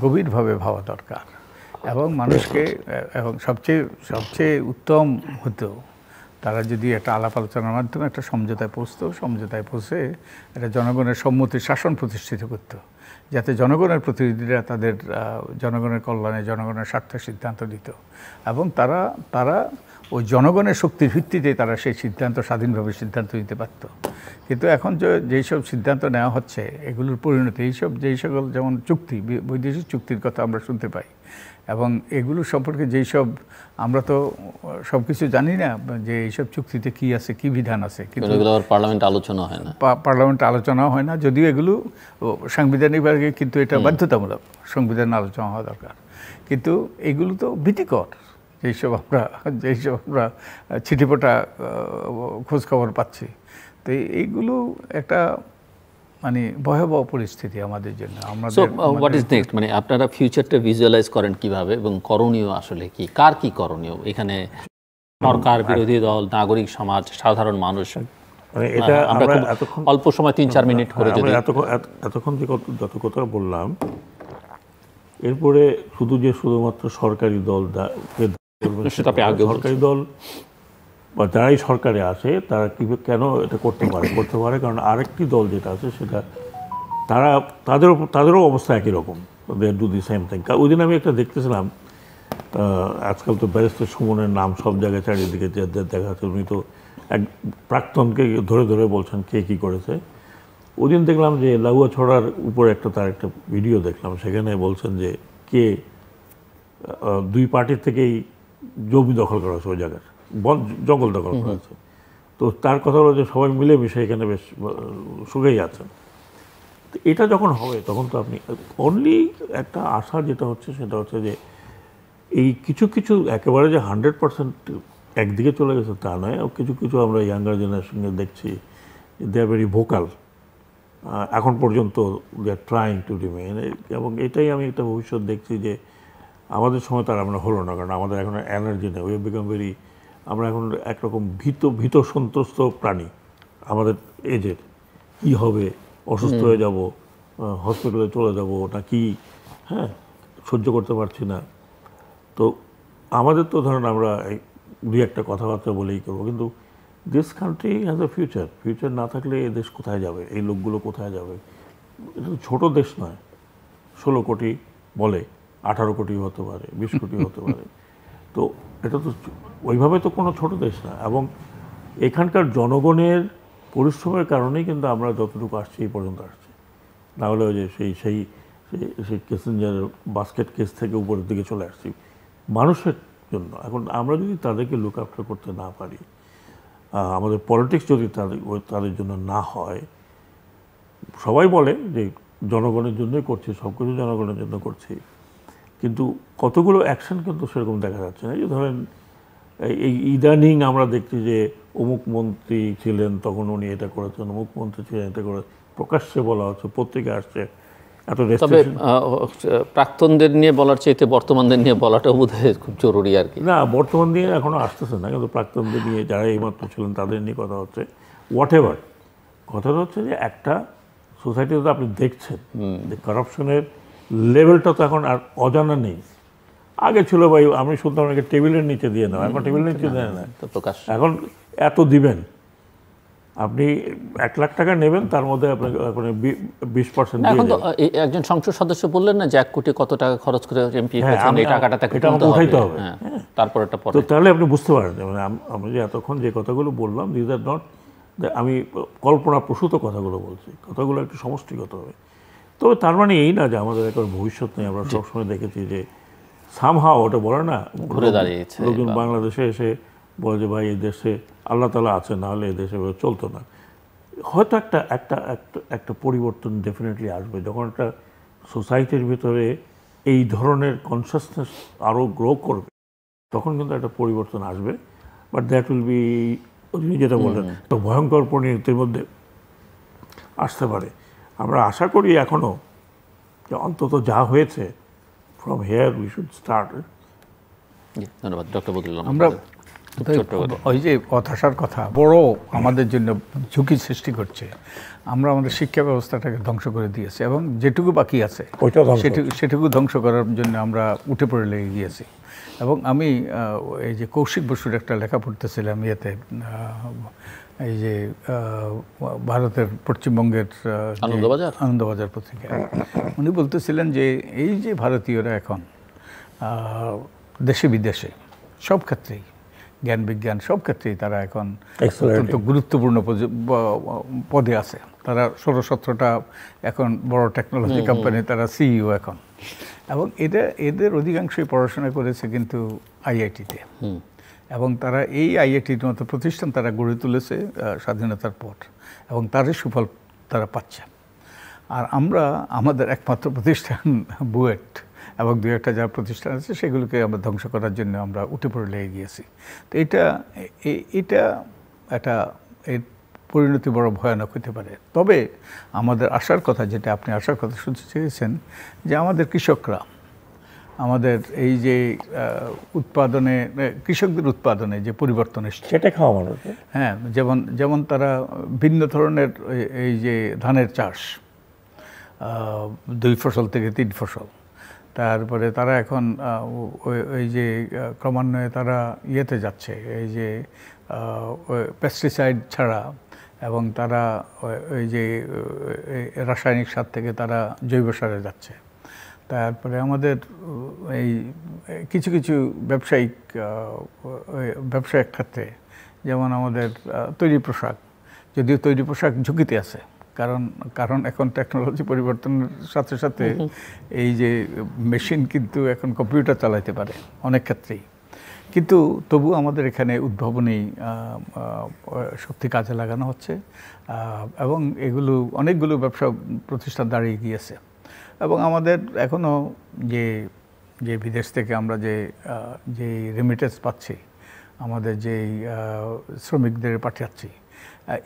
গভীরভাবে ভাবা দরকার এবং মানুষকে, এবং সবচেয়ে উত্তম হতো তারা যদি একটা আলাপ আলোচনার মাধ্যমে একটা সমঝোতায় পৌঁছে একটা জনগণের সম্মতির শাসন প্রতিষ্ঠিত করতো, যাতে জনগণের প্রতিনিধিরা তাদের জনগণের কল্যাণে, জনগণের স্বার্থে সিদ্ধান্ত দিত এবং তারা ওই জনগণের শক্তির ভিত্তিতে তারা সেই সিদ্ধান্ত স্বাধীনভাবে সিদ্ধান্ত নিতে পারত। কিন্তু এখন যেই সব সিদ্ধান্ত নেওয়া হচ্ছে, এগুলোর পরিণতি যেই সকল, যেমন চুক্তি, বৈদেশিক চুক্তির কথা আমরা শুনতে পাই, এবং এগুলো সম্পর্কে যেই সব, আমরা তো সব কিছু জানি না যে এইসব চুক্তিতে কি আছে, কি বিধান আছে, কিন্তু পার্লামেন্টে আলোচনা হয় না, আলোচনাও হয় না, যদিও এগুলো সাংবিধানিকভাবে কিন্তু এটা বাধ্যতামূলক, সংবিধানে আলোচনা হওয়া দরকার। কিন্তু এগুলো তো ভীতিকর, যেইসব আমরা চিঠিপটা খোঁজখবর পাচ্ছি। তো এইগুলো একটা মানে ভয়াবহ পরিস্থিতি আমাদের জন্য। হোয়াট ইজ নেক্সট, মানে আপনারা ফিউচারটা ভিজুয়ালাইজ করেন কিভাবে এবং করণীয় আসলে কি, কার কি করণীয় এখানে? সরকার, বিরোধী দল, নাগরিক সমাজ, সাধারণ মানুষ? মানে এটা আমরা অল্প সময় ৩-৪ মিনিট করে যদি এতক্ষণ যত কথা বললাম, এরপরে শুধুমাত্র সরকারি দল, সরকারি দল বা যারাই সরকারে আসে তারা কেন এটা করতে পারে কারণ আরেকটি দল যেটা আছে সেটা তাদেরও অবস্থা একই রকম, they do the same thing. ওই দিন আমি একটা দেখতেছিলাম, আজকাল তো ব্যারিস্টার সুমনের নাম সব জায়গায় চারিদিকে দেখা যাচ্ছে, উনি তো এক প্রাক্তনকে ধরে বলছেন কে কী করেছে। ওই দিন দেখলাম যে লাউয়া ছড়ার উপরে তার একটা ভিডিও দেখলাম, সেখানে বলছেন যে দুই পার্টির থেকেই জমি দখল করা হয়েছে, ওই জায়গার জঙ্গল দখল করা হয়েছে। তো তার কথা হলো যে সবাই মিলেমিশে এখানে বেশ সুখেই আছেন। তো এটা যখন হবে তখন তো আপনি অনলি একটা আশা যেটা হচ্ছে সেটা হচ্ছে যে এই কিছু একেবারে যে 100% একদিকে চলে গেছে তা নয়, কিছু আমরা ইয়াঙ্গার জেনারেশনকে দেখছি, দে আর ভেরি ভোকাল, এখন পর্যন্ত দে আর ট্রাইং টু রিমেইন। এবং এটাই আমি একটা ভবিষ্যৎ দেখছি যে আমাদের সময় তার আমরা হলো না, কারণ আমাদের এখন এনার্জি নেই, উই বিকাম ভেরি, আমরা এখন একরকম ভীত সন্ত্রস্ত প্রাণী আমাদের এজের। কী হবে, অসুস্থ হয়ে যাব, হসপিটালে চলে যাব না কি, হ্যাঁ, সহ্য করতে পারছি না। তো আমাদের তো ধরেন আমরা দুই একটা কথাবার্তা বলেই করবো, কিন্তু this country has a future না থাকলে এই দেশ কোথায় যাবে, এই লোকগুলো কোথায় যাবে? এটা তো ছোটো দেশ নয়, 16 কোটি বলে, 18 কোটি হতে পারে, 20 কোটি হতে পারে। তো এটা তো ওইভাবে তো কোনো ছোট দেশ না, এবং এখানকার জনগণের পরিশ্রমের কারণেই কিন্তু আমরা যতটুকু আসছি এই পর্যন্ত আসছি, না হলে ওই যে সেই কেসেঞ্জারের বাস্কেট কেস থেকে উপরের দিকে চলে আসছি মানুষের জন্য। এখন আমরা যদি তাদেরকে লুক আফটার করতে না পারি, আমাদের পলিটিক্স যদি তাদের জন্য না হয়, সবাই বলে যে জনগণের জন্যই করছি, সব কিছু জনগণের জন্য করছি, কিন্তু কতগুলো অ্যাকশন কিন্তু সেরকম দেখা যাচ্ছে না। এই যে ধরেন এই ইদানিং আমরা দেখছি যে অমুক মন্ত্রী ছিলেন তখন উনি এটা করেছেন, অমুক মন্ত্রী ছিলেন এটা করে প্রকাশ্যে বলা হচ্ছে, পত্রিকা আসছে, এত তবে প্রাক্তনদের নিয়ে বলার চাইতে বর্তমানদের নিয়ে বলাটাও বোধহয় খুব জরুরি আর কি। না, বর্তমান নিয়ে এখনো আসতেছে না, কিন্তু প্রাক্তনদের নিয়ে যারা এইমাত্র ছিলেন তাদের নিয়ে কথা হচ্ছে। হোয়াট এভার, কথাটা হচ্ছে যে একটা সোসাইটিতে আপনি দেখছেন যে কারাপশনের লেভেলটা তো এখন আর অজানা নেই। আগে ছিল ভাই, আমি শুনতাম অনেকে টেবিলের নিচে দিয়ে নেওয়া, এখন টেবিলের নিচে দেয় না, এখন এত দিবেন। আপনি 1 লাখ টাকা নেবেন, তার মধ্যে আপনাকে 20% দিয়ে এখন তো একজন সংসদ সদস্য বললেন না যে 1 কোটি কত টাকা খরচ করে এমপি হয়েছেন, এই টাকাটা তাকে উঠাইতে হবে, তারপর এটা পরে। তো তাহলে আপনি বুঝতে পারেন, মানে আমি যে এতক্ষণ যে কথাগুলো বললাম, দিস আর নট, আমি কল্পনাপ্রসূত কথাগুলো বলছি, কথাগুলো একটু সমষ্টিগত হবে। তবে তার মানে এই না যে আমাদের একটা ভবিষ্যৎ নেই। আমরা সবসময় দেখেছি যে সামহাও, ওটা বলে না, ঘুরে দাঁড়িয়েছে লোকজন বাংলাদেশে এসে বলে যে ভাই এই দেশে আল্লাহ তাআলা আছে, না হলে এই দেশে চলতো না। হয়তো একটা পরিবর্তন ডেফিনেটলি আসবে, যখন একটা সোসাইটির ভিতরে এই ধরনের কনসাসনেস আরও গ্রো করবে, তখন কিন্তু একটা পরিবর্তন আসবে। বাট দ্যাট উইল বি, তিনি যেটা বললেন, তো ভয়ঙ্কর পরিণতির মধ্যে আসতে পারে। আমরা আশা করি এখনও যে অন্তত যা হয়েছে, from here we should start. ধন্যবাদ ডক্টর বদরুল। আমরা ওই যে হতাশার কথা বড় আমাদের জন্য ঝুঁকি সৃষ্টি করছে। আমরা আমাদের শিক্ষা ব্যবস্থাটাকে ধ্বংস করে দিয়েছি, এবং যেটুকু বাকি আছে সেটুকু ধ্বংস করার জন্য আমরা উঠে পড়ে লেগে গিয়েছি। এবং আমি এই যে কৌশিক বসুর একটা লেখা পড়তেছিলাম ইয়েতে, এই যে ভারতের পশ্চিমবঙ্গের আনন্দবাজার পত্রিকায়, উনি বলতেছিলেন যে এই যে ভারতীয়রা এখন দেশে বিদেশে সব ক্ষেত্রেই, জ্ঞান বিজ্ঞান সব ক্ষেত্রেই তারা এখন অত্যন্ত গুরুত্বপূর্ণ পদে আছে। তারা 16-17টা এখন বড় টেকনোলজি কোম্পানি, তারা সিইও এখন, এবং এদের অধিকাংশই পড়াশোনা করেছে কিন্তু আইআইটিতে, এবং তারা এই আইআইটির মতো প্রতিষ্ঠান তারা গড়ে তুলেছে স্বাধীনতার পর, এবং তারই সুফল তারা পাচ্ছে। আর আমরা আমাদের একমাত্র প্রতিষ্ঠান বুয়েট এবং 2-1টা যা প্রতিষ্ঠান আছে সেগুলোকে আমরা ধ্বংস করার জন্য আমরা উঠে পড়ে লেগে গিয়েছি। তো এটা একটা এর পরিণতি বড় ভয়ানক হতে পারে। তবে আমাদের আশার কথা, যেটা আপনি আশার কথা শুনতে চেয়েছেন, যে আমাদের কৃষকরা, আমাদের এই যে উৎপাদনে, কৃষকদের উৎপাদনে যে পরিবর্তন এসছে, সেটা খাওয়া মানুষ, হ্যাঁ, যেমন তারা ভিন্ন ধরনের এই যে ধানের চাষ, 2 ফসল থেকে 3 ফসল, তারপরে তারা এখন ওই যে ক্রমান্বয়ে তারা ইয়েতে যাচ্ছে, এই যে পেস্টিসাইড ছাড়া, এবং তারা ওই যে রাসায়নিক সার থেকে তারা জৈব সারে যাচ্ছে। তারপরে আমাদের এই কিছু কিছু ব্যবসায়িক ক্ষেত্রে, যেমন আমাদের তৈরি পোশাক, যদিও তৈরি পোশাক ঝুঁকিতে আছে, কারণ এখন টেকনোলজি পরিবর্তনের সাথে সাথে এই যে মেশিন কিন্তু এখন কম্পিউটার চালাইতে পারে অনেক ক্ষেত্রেই, কিন্তু তবু আমাদের এখানে উদ্ভাবনী শক্তি কাজে লাগানো হচ্ছে, এবং অনেকগুলো ব্যবসা প্রতিষ্ঠান দাঁড়িয়ে গিয়েছে। এবং আমাদের এখনও যে বিদেশ থেকে আমরা যে রেমিটেন্স পাচ্ছি, আমাদের যেই শ্রমিকদের পাঠাচ্ছি,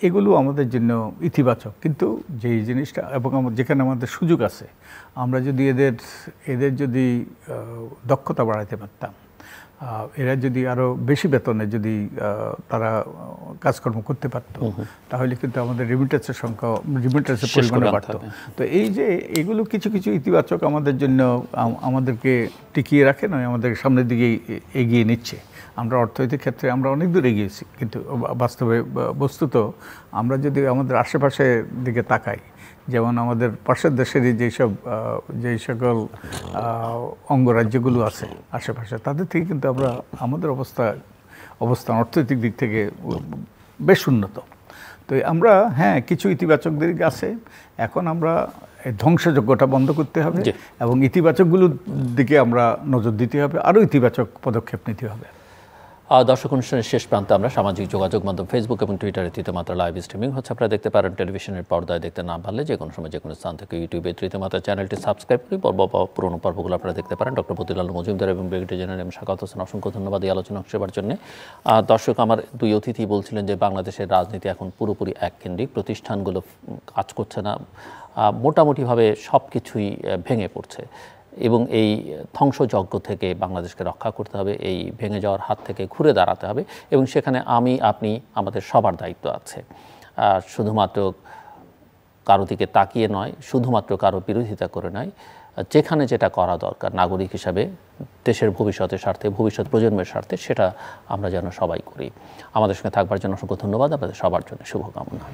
এগুলো আমাদের জন্য ইতিবাচক। কিন্তু যেই জিনিসটা এবং যেখানে আমাদের সুযোগ আছে, আমরা যদি এদের যদি দক্ষতা বাড়াতে পারতাম, এরা যদি আরও বেশি বেতনে যদি তারা কাজকর্ম করতে পারতো, তাহলে কিন্তু আমাদের রেমিটেন্সের পরিমাণে বাড়তো। তো এই যে এগুলো কিছু কিছু ইতিবাচক আমাদের জন্য আমাদেরকে টিকিয়ে রাখে, নয় আমাদের সামনের দিকে এগিয়ে নিচ্ছে। আমরা অর্থনৈতিক ক্ষেত্রে আমরা অনেক দূর এগিয়েছি, কিন্তু বাস্তবে বস্তুত আমরা যদি আমাদের আশেপাশের দিকে তাকাই, যেমন আমাদের পাশের দেশেরই যেই সকল অঙ্গরাজ্যগুলো আছে আশেপাশে, তাদের থেকে কিন্তু আমাদের অবস্থান অর্থনৈতিক দিক থেকে বেশ উন্নত। তো আমরা কিছু ইতিবাচক দিক আছে। এখন আমরা ধ্বংসযজ্ঞটা বন্ধ করতে হবে এবং ইতিবাচকগুলোর দিকে আমরা নজর দিতে হবে, আরও ইতিবাচক পদক্ষেপ নিতে হবে। দর্শক অনুষ্ঠানের শেষ প্রান্তে আমরা সামাজিক যোগাযোগ মাধ্যম ফেসবুক এবং টুইটারে তৃতীয় মাত্রা লাইভ স্ট্রিমিং হচ্ছে। আপনারা দেখতে পারেন টেলিভিশনের পর্দায়, দেখতে না পারলে যে কোনো সময় যে কোনো স্থান থেকে ইউটিউবে তৃতীয় মাত্রা চ্যানেলটি সাবস্ক্রাইব করি। পুরোনো পর্বগুলো আপনারা দেখতে পারেন। ডক্টর মতিলাল মজুমদার এবং brigadier general M Shakawat Hossain, অসংখ্য ধন্যবাদ এই আলোচনা সেবার জন্য। দর্শক, আমার দুই অতিথি বলছিলেন যে বাংলাদেশের রাজনীতি এখন পুরোপুরি এককেন্দ্রিক, প্রতিষ্ঠানগুলো কাজ করছে না, মোটামুটিভাবে সব কিছুই ভেঙে পড়ছে এবং এই ধ্বংসযজ্ঞ থেকে বাংলাদেশকে রক্ষা করতে হবে, এই ভেঙে যাওয়ার হাত থেকে ঘুরে দাঁড়াতে হবে এবং সেখানে আমি আপনি আমাদের সবার দায়িত্ব আছে। শুধুমাত্র কারো দিকে তাকিয়ে নয়, শুধুমাত্র কারো বিরোধিতা করে নয়, যেখানে যেটা করা দরকার নাগরিক হিসাবে দেশের ভবিষ্যতের স্বার্থে, ভবিষ্যৎ প্রজন্মের স্বার্থে, সেটা আমরা যেন সবাই করি। আমাদের সঙ্গে থাকবার জন্য অসংখ্য ধন্যবাদ। আপনাদের সবার জন্য শুভকামনা।